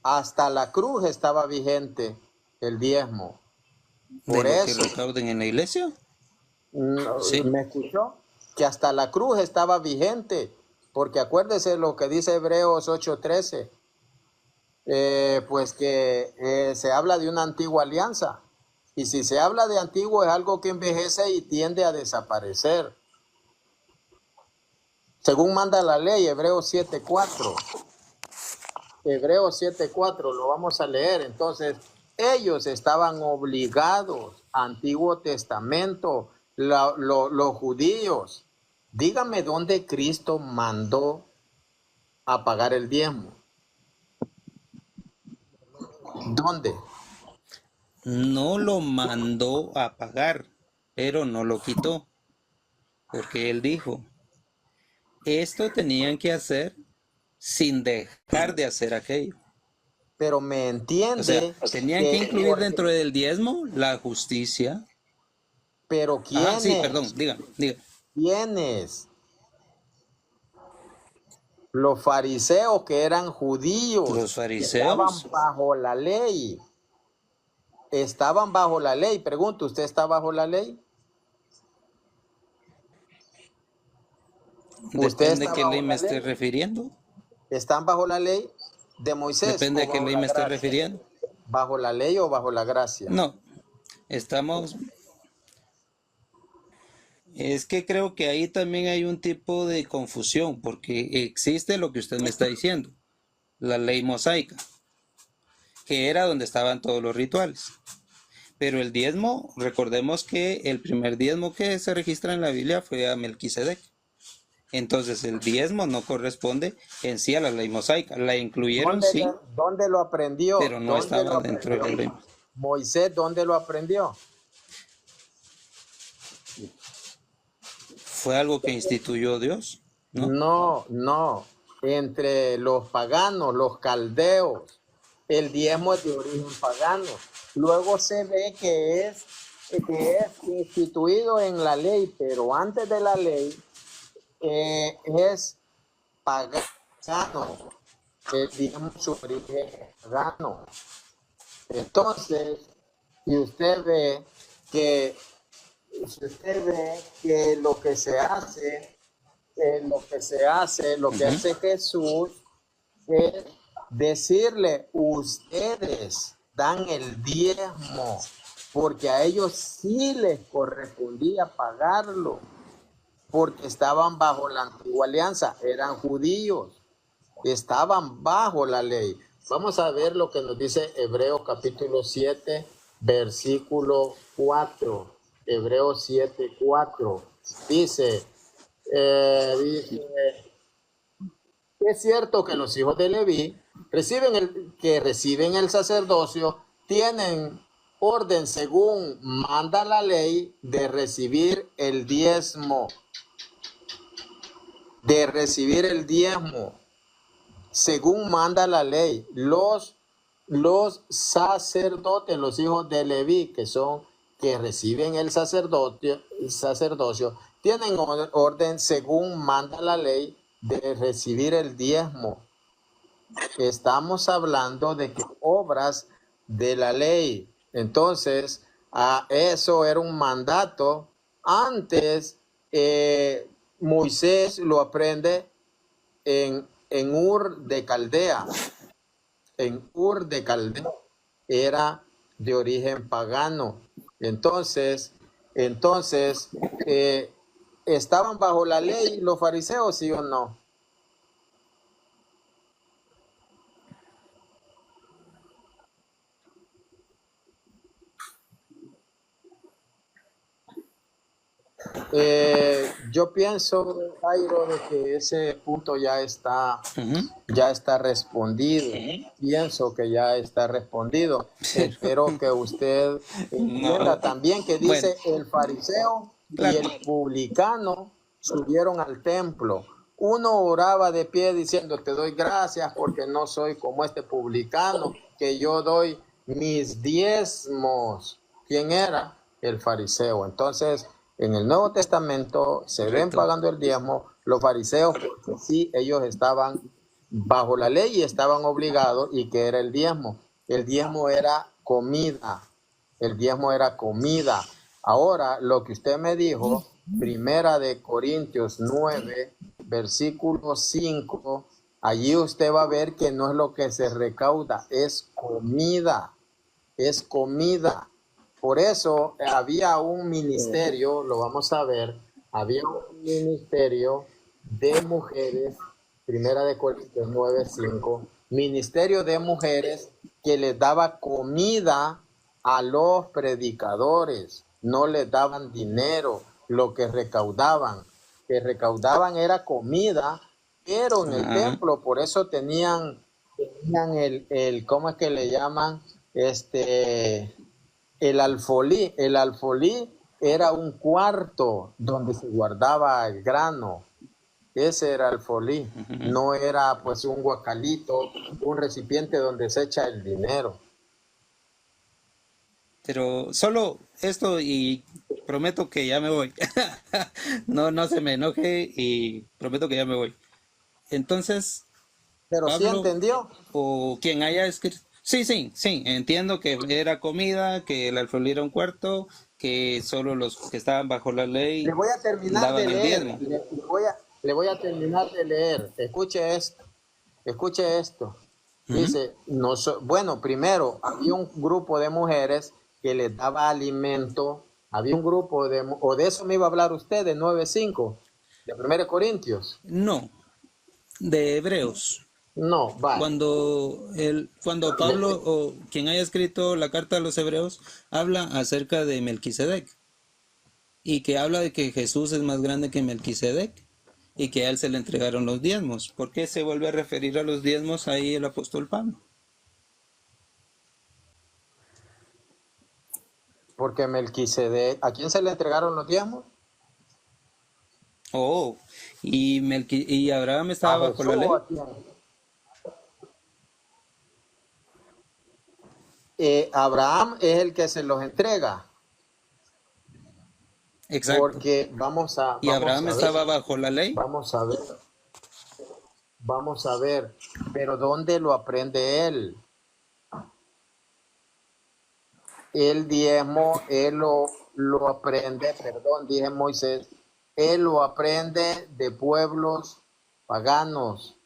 Speaker 1: Hasta la cruz estaba vigente el diezmo.
Speaker 4: De
Speaker 1: Por
Speaker 4: lo que
Speaker 1: eso,
Speaker 4: recauden en la iglesia. Sí.
Speaker 1: ¿me escuchó? Que hasta la cruz estaba vigente. Porque acuérdese lo que dice Hebreos 8:13. Pues que se habla de una antigua alianza. Y si se habla de antiguo es algo que envejece y tiende a desaparecer. Según manda la ley, Hebreos 7:4. Hebreos 7:4, lo vamos a leer. Entonces, ellos estaban obligados, Antiguo Testamento, los judíos. Dígame dónde Cristo mandó a pagar el diezmo. ¿Dónde?
Speaker 4: No lo mandó a pagar, pero no lo quitó. Porque él dijo, esto tenían que hacer sin dejar de hacer aquello.
Speaker 1: Pero me
Speaker 4: O sea,
Speaker 1: entiende
Speaker 4: tenían que incluir dentro del diezmo la justicia.
Speaker 1: pero
Speaker 4: Ajá, sí, perdón,
Speaker 1: ¿quiénes?
Speaker 4: dígame.
Speaker 1: ¿Quiénes? Los fariseos que eran judíos,
Speaker 4: Los
Speaker 1: estaban
Speaker 4: fariseos,
Speaker 1: bajo la ley. Estaban bajo la ley. Pregunto, ¿usted está bajo la ley? ¿Usted
Speaker 4: depende
Speaker 1: está
Speaker 4: a qué ley
Speaker 1: bajo
Speaker 4: me
Speaker 1: la
Speaker 4: esté
Speaker 1: ley?
Speaker 4: refiriendo.
Speaker 1: ¿Están bajo la ley de Moisés
Speaker 4: Depende
Speaker 1: o
Speaker 4: a qué
Speaker 1: bajo
Speaker 4: ley
Speaker 1: la
Speaker 4: me esté
Speaker 1: gracia?
Speaker 4: refiriendo.
Speaker 1: ¿Bajo la ley o bajo la gracia?
Speaker 4: No, es que creo que ahí también hay un tipo de confusión, porque existe lo que usted me está diciendo, la ley mosaica, que era donde estaban todos los rituales. Pero el diezmo, recordemos que el primer diezmo que se registra en la Biblia fue a Melquisedec. Entonces el diezmo no corresponde en sí a la ley mosaica. La incluyeron, sí,
Speaker 1: ¿Dónde lo aprendió?
Speaker 4: pero no
Speaker 1: ¿Dónde lo
Speaker 4: estaba dentro de la
Speaker 1: aprendió?
Speaker 4: ley.
Speaker 1: Moisés, ¿dónde lo aprendió?
Speaker 4: Fue algo que instituyó Dios, ¿no?
Speaker 1: No, no. Entre los paganos, los caldeos, el diezmo es de origen pagano. Luego se ve que es instituido en la ley, pero antes de la ley es pagano. el diezmo su origen es pagano. Entonces, si usted ve que, si usted ve que lo que se hace, lo que hace Jesús es decirle, ustedes dan el diezmo, porque a ellos sí les correspondía pagarlo, porque estaban bajo la antigua alianza, eran judíos, estaban bajo la ley. Vamos a ver lo que nos dice Hebreos capítulo 7, versículo 4. Hebreos 7, 4. Dice, es cierto que los hijos de Leví reciben el sacerdocio, tienen orden según manda la ley de recibir el diezmo, según manda la ley. Los sacerdotes, los hijos de Leví, que reciben el sacerdocio, tienen orden según manda la ley de recibir el diezmo. Estamos hablando de que obras de la ley. Entonces, eso era un mandato. Antes, Moisés lo aprende en Ur de Caldea. En Ur de Caldea era de origen pagano. Entonces, ¿estaban bajo la ley los fariseos, sí o no? Yo pienso, Jairo, de que ese punto ya está respondido. Pienso que ya está respondido. Espero que usted entienda
Speaker 4: No,
Speaker 1: también que
Speaker 4: bueno,
Speaker 1: dice el fariseo y
Speaker 4: claro.
Speaker 1: el publicano subieron al templo. Uno oraba de pie diciendo, te doy gracias porque no soy como este publicano, que yo doy mis diezmos. ¿Quién era? El fariseo. Entonces, en el Nuevo Testamento se ven
Speaker 4: Correcto.
Speaker 1: pagando el diezmo los fariseos, porque sí, ellos estaban bajo la ley y estaban obligados. ¿Y qué era el diezmo? El diezmo era comida. El diezmo era comida. Ahora, lo que usted me dijo, Primera de Corintios 9, versículo 5, allí usted va a ver que no es lo que se recauda, es comida. Es comida. Por eso había un ministerio, lo vamos a ver, había un ministerio de mujeres, Primera de Corintios 9:5, ministerio de mujeres que les daba comida a los predicadores, no les daban dinero, lo que recaudaban era comida, pero en el
Speaker 4: Ajá.
Speaker 1: templo, por eso tenían ¿cómo es que le llaman? El alfolí. El alfolí era un cuarto donde se guardaba el grano. Ese era el alfolí. No era pues un guacalito, un recipiente donde se echa el dinero.
Speaker 4: Pero solo esto y prometo que ya me voy. No se me enoje y prometo que ya me voy. Entonces,
Speaker 1: Pero sí
Speaker 4: Pablo
Speaker 1: entendió.
Speaker 4: o quien haya escrito. Sí, entiendo que era comida, que el alfolí era un cuarto, que solo los que estaban bajo la ley
Speaker 1: Le voy a terminar de
Speaker 4: daban el
Speaker 1: leer.
Speaker 4: diezmo.
Speaker 1: Le voy a terminar de leer. Escuche esto. Escuche esto. Dice, bueno, primero había un grupo de mujeres que les daba alimento. Había un grupo o de eso me iba a hablar usted, de 9:5, de 1 Corintios.
Speaker 4: No, de Hebreos.
Speaker 1: No, vale.
Speaker 4: Cuando Pablo o quien haya escrito la carta a los Hebreos habla acerca de Melquisedec y que habla de que Jesús es más grande que Melquisedec y que a él se le entregaron los diezmos. ¿Por qué se vuelve a referir a los diezmos ahí el apóstol Pablo?
Speaker 1: Porque Melquisedec, ¿a quién se le entregaron los diezmos?
Speaker 4: Oh, y Abraham estaba
Speaker 1: ¿A
Speaker 4: bajo
Speaker 1: Jesús
Speaker 4: la ley.
Speaker 1: o a quién? Abraham es el que se los entrega.
Speaker 4: Exacto.
Speaker 1: Porque
Speaker 4: ¿Y Abraham estaba bajo la ley?
Speaker 1: Vamos a ver. vamos a ver, pero ¿dónde lo aprende él? El diezmo, lo aprende, perdón, dije Moisés, él lo aprende de pueblos paganos.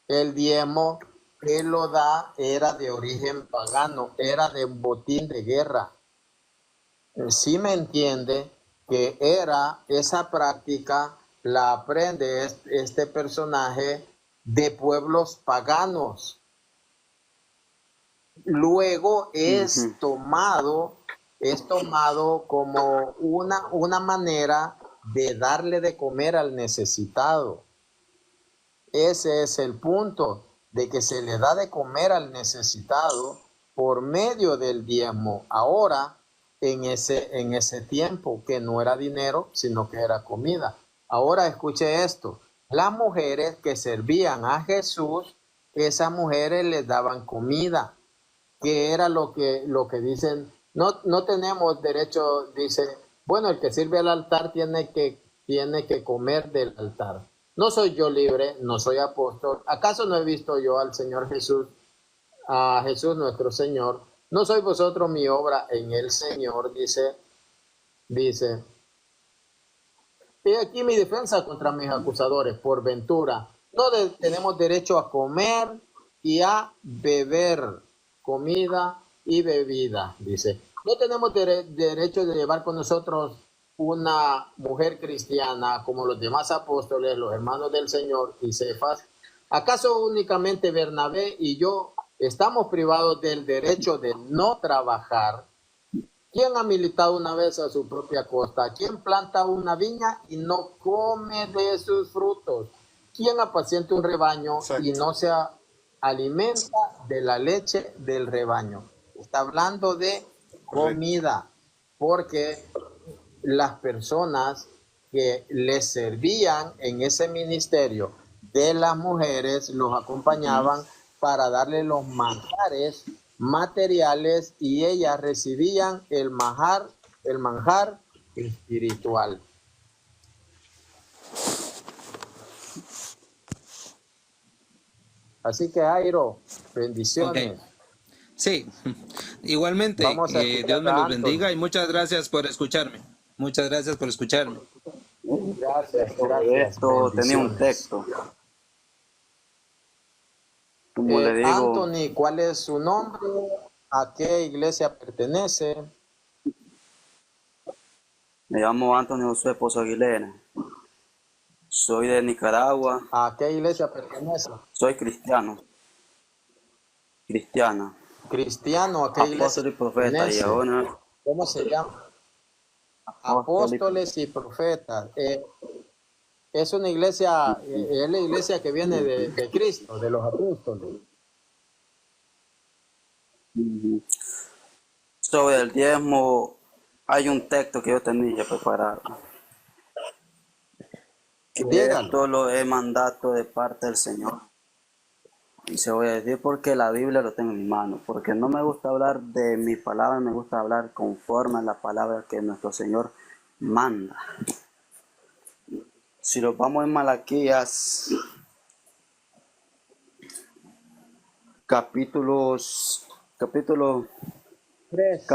Speaker 1: El diezmo, él lo da, era de origen pagano, era de botín de guerra. Sí me entiende que era esa práctica, la aprende este personaje de pueblos paganos. Luego es tomado como una manera de darle de comer al necesitado. Ese es el punto, de que se le da de comer al necesitado por medio del diezmo. Ahora, en ese tiempo, que no era dinero, sino que era comida. Ahora escuche esto, las mujeres que servían a Jesús, esas mujeres les daban comida, que era lo que dicen, no tenemos derecho, dice, bueno, el que sirve al altar tiene que comer del altar. No soy yo libre, no soy apóstol. ¿Acaso no he visto yo al Señor Jesús, a Jesús nuestro Señor? ¿No sois vosotros mi obra en el Señor? Dice. Y aquí mi defensa contra mis acusadores, por ventura. No tenemos derecho a comer y a beber comida y bebida, dice. No tenemos derecho de llevar con nosotros una mujer cristiana como los demás apóstoles, los hermanos del Señor y Cefas. ¿Acaso únicamente Bernabé y yo estamos privados del derecho de no trabajar? ¿Quién ha militado una vez a su propia costa? ¿Quién planta una viña y no come de sus frutos? ¿Quién apacienta un rebaño y no se alimenta de la leche del rebaño? Está hablando de comida, porque las personas que les servían en ese ministerio de las mujeres los acompañaban para darle los manjares materiales y ellas recibían el manjar espiritual. Así que Jairo, bendiciones.
Speaker 4: Okay. Sí, igualmente, Dios me los bendiga y muchas gracias por escucharme. Muchas gracias por escucharme.
Speaker 1: Gracias.
Speaker 6: Esto tenía un texto. Como le digo,
Speaker 1: Anthony, ¿cuál es su nombre? ¿A qué iglesia pertenece?
Speaker 6: me llamo Antonio Josué Pozo Aguilera. Soy de Nicaragua.
Speaker 1: ¿A qué iglesia pertenece?
Speaker 6: Soy cristiano. Cristiana.
Speaker 1: Cristiano, ¿a qué iglesia?
Speaker 6: Apóstol y profeta. Y ahora,
Speaker 1: ¿Cómo se llama? Apóstoles y profetas. Es una iglesia, es la iglesia que viene de Cristo, de los apóstoles.
Speaker 6: sobre el diezmo, hay un texto que yo tenía preparado. Que
Speaker 1: Dígalo.
Speaker 6: esto lo he mandato de parte del Señor. Y se voy a decir porque la Biblia lo tengo en mi mano. Porque no me gusta hablar de mi palabra, me gusta hablar conforme a la palabra que nuestro Señor manda. Si nos vamos en Malaquías, capítulo 3,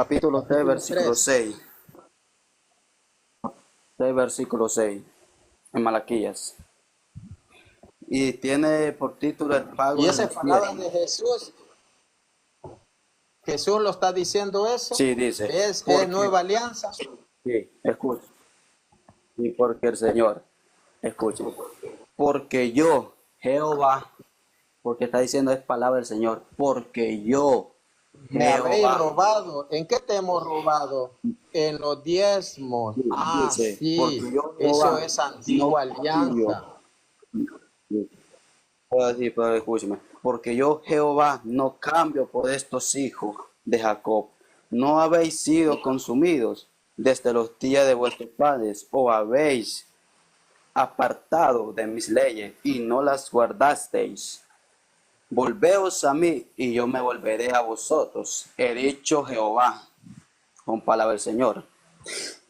Speaker 6: versículo 6. 3, versículo 6, en Malaquías. Y tiene por título el pago.
Speaker 1: Y esa es palabra de Jesús. Jesús lo está diciendo eso.
Speaker 6: Sí, dice.
Speaker 1: Es nueva alianza.
Speaker 6: Sí, escucha. Y porque el Señor, escucha. Porque yo, Jehová, porque está diciendo es palabra del Señor, porque yo,
Speaker 1: Me habéis
Speaker 6: Jehová.
Speaker 1: robado. ¿En qué te hemos robado? En los diezmos. Ah,
Speaker 6: Dice,
Speaker 1: sí.
Speaker 6: porque yo,
Speaker 1: Eso
Speaker 6: Jehová,
Speaker 1: es antigua
Speaker 6: no
Speaker 1: alianza.
Speaker 6: Puedo decir, pero escúchame. Porque yo, Jehová, no cambio por estos hijos de Jacob. No habéis sido consumidos desde los días de vuestros padres, o habéis apartado de mis leyes y no las guardasteis. Volveos a mí y yo me volveré a vosotros. He dicho Jehová, con palabra del Señor,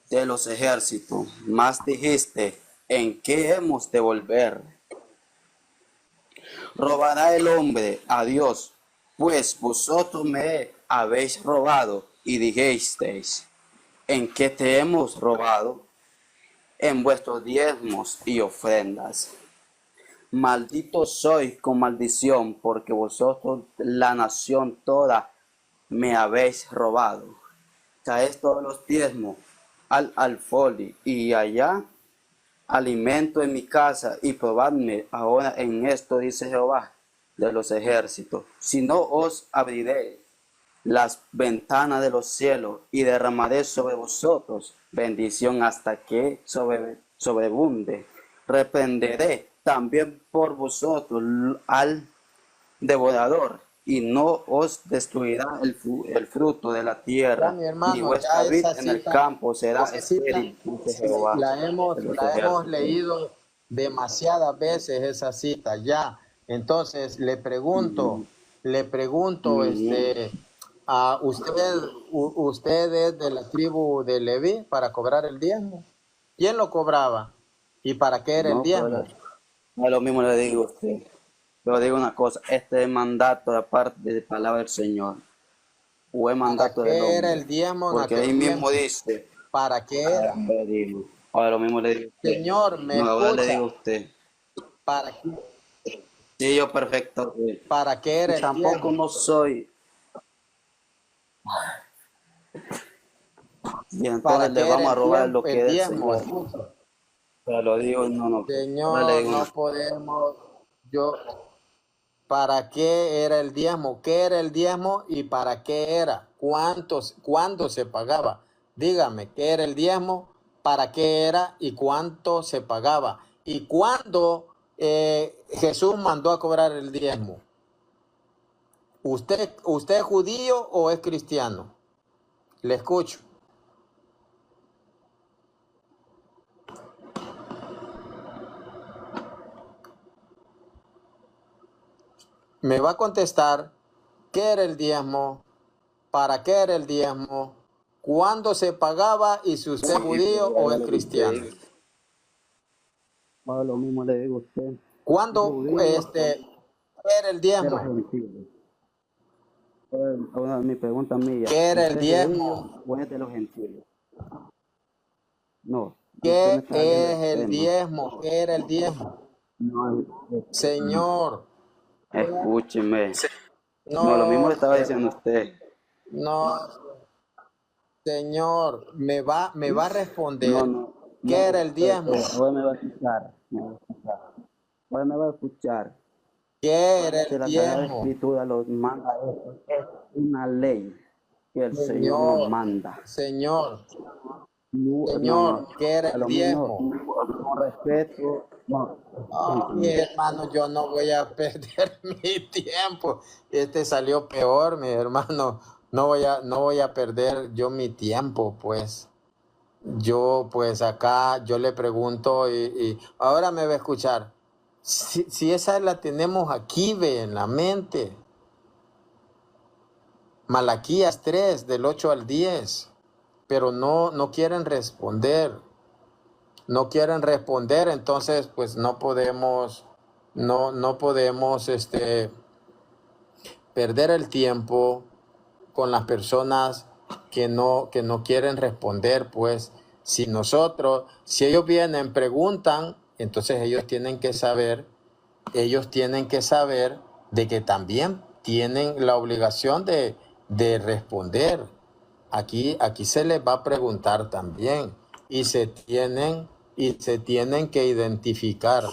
Speaker 6: de los ejércitos. Más dijiste, ¿en qué hemos de volver? ¿Robará el hombre a Dios? Pues vosotros me habéis robado y dijisteis, ¿en qué te hemos robado? En vuestros diezmos y ofrendas. Malditos sois con maldición, porque vosotros, la nación toda, me habéis robado. Traed todos los diezmos al alfolí y allá alimento en mi casa y probadme ahora en esto, dice Jehová de los ejércitos. Si no os abriré las ventanas de los cielos y derramaré sobre vosotros bendición hasta que sobreabunde. Reprenderé también por vosotros al devorador y no os destruirá el fruto de la
Speaker 1: Ya,
Speaker 6: tierra,
Speaker 1: mi
Speaker 6: ni
Speaker 1: hermano,
Speaker 6: vuestra
Speaker 1: ya
Speaker 6: vid
Speaker 1: esa
Speaker 6: en el
Speaker 1: cita,
Speaker 6: campo será
Speaker 1: esa cita,
Speaker 6: estéril, dice
Speaker 1: sí,
Speaker 6: Jehová
Speaker 1: la
Speaker 6: de los
Speaker 1: hemos
Speaker 6: ejércitos.
Speaker 1: leído demasiadas veces esa cita, ya. Entonces, le pregunto, a usted es de la tribu de Leví para cobrar el diezmo. ¿Quién lo cobraba? ¿Y para qué era el
Speaker 6: No,
Speaker 1: diezmo?
Speaker 6: a lo mismo le digo a usted. Pero digo una cosa, este es mandato de parte de palabra del Señor, o es
Speaker 1: ¿Para
Speaker 6: mandato del
Speaker 1: qué era
Speaker 6: hombre,
Speaker 1: el diezmo en
Speaker 6: porque ahí
Speaker 1: aquel
Speaker 6: mismo
Speaker 1: tiempo?
Speaker 6: dice,
Speaker 1: ¿Para qué era?
Speaker 6: le digo, ahora lo mismo le digo a usted.
Speaker 1: Señor, ¿me
Speaker 6: No, ahora le
Speaker 1: escucha?
Speaker 6: digo a usted,
Speaker 1: ¿Para qué,
Speaker 6: sí, yo perfecto.
Speaker 1: para qué
Speaker 6: Y
Speaker 1: era el
Speaker 6: tampoco
Speaker 1: diezmo?
Speaker 6: no soy, y entonces
Speaker 1: ¿Para
Speaker 6: le
Speaker 1: qué era
Speaker 6: vamos a robar lo que
Speaker 1: el
Speaker 6: es del
Speaker 1: diezmo?
Speaker 6: Señor.
Speaker 1: Escucha.
Speaker 6: Pero lo digo, no, no, ahora le
Speaker 1: Señor,
Speaker 6: digo una
Speaker 1: no podemos, yo, ¿para qué era el diezmo? ¿Qué era el diezmo y para qué era? ¿Cuándo se pagaba? Dígame, ¿qué era el diezmo? ¿Para qué era y cuánto se pagaba? ¿Y cuándo Jesús mandó a cobrar el diezmo? ¿Usted es judío o es cristiano? Le escucho. Me va a contestar qué era el diezmo, para qué era el diezmo, cuándo se pagaba y si usted es judío o es cristiano.
Speaker 6: ahora lo mismo le digo a usted,
Speaker 1: ¿Cuándo
Speaker 6: judío,
Speaker 1: era el
Speaker 6: pero
Speaker 1: diezmo?
Speaker 6: gentil. Ahora mi pregunta mía,
Speaker 1: ¿Qué era el
Speaker 6: ¿usted es judío
Speaker 1: diezmo?
Speaker 6: o es de los gentiles? No, usted me
Speaker 1: ¿Qué
Speaker 6: está hablando
Speaker 1: es
Speaker 6: del
Speaker 1: el
Speaker 6: tema.
Speaker 1: diezmo? ¿Qué era el diezmo?
Speaker 6: No,
Speaker 1: Señor,
Speaker 6: escúcheme. No, lo mismo
Speaker 1: no,
Speaker 6: le estaba diciendo a usted.
Speaker 1: no, Señor, me va a
Speaker 6: No,
Speaker 1: responder.
Speaker 6: no,
Speaker 1: ¿Qué
Speaker 6: no.
Speaker 1: era el diezmo?
Speaker 6: Ahora me va a escuchar. Me va a escuchar. Ahora me va a escuchar.
Speaker 1: ¿Qué era
Speaker 6: Que
Speaker 1: el
Speaker 6: la Sagrada
Speaker 1: diezmo?
Speaker 6: Escritura los manda eso. Es una ley que el Señor nos
Speaker 1: Señor,
Speaker 6: manda.
Speaker 1: Señor,
Speaker 6: No, no,
Speaker 1: Señor,
Speaker 6: no.
Speaker 1: ¿qué era
Speaker 6: A
Speaker 1: el
Speaker 6: lo mismo,
Speaker 1: diezmo?
Speaker 6: con respeto. No,
Speaker 1: Oh, mi
Speaker 6: escúcheme.
Speaker 1: hermano, yo no voy a perder mi tiempo. Este salió peor, mi hermano. No voy a perder yo mi tiempo, pues. Yo, pues acá, yo le pregunto y ahora me va a escuchar. Si esa la tenemos aquí, ve, en la mente. Malaquías 3 del 8 al 10. Pero no quieren responder. No quieren responder, entonces pues no podemos perder el tiempo con las personas que no quieren responder, pues si ellos vienen, preguntan, entonces ellos tienen que saber de que también tienen la obligación de responder. Aquí se les va a preguntar también y se tienen que identificar.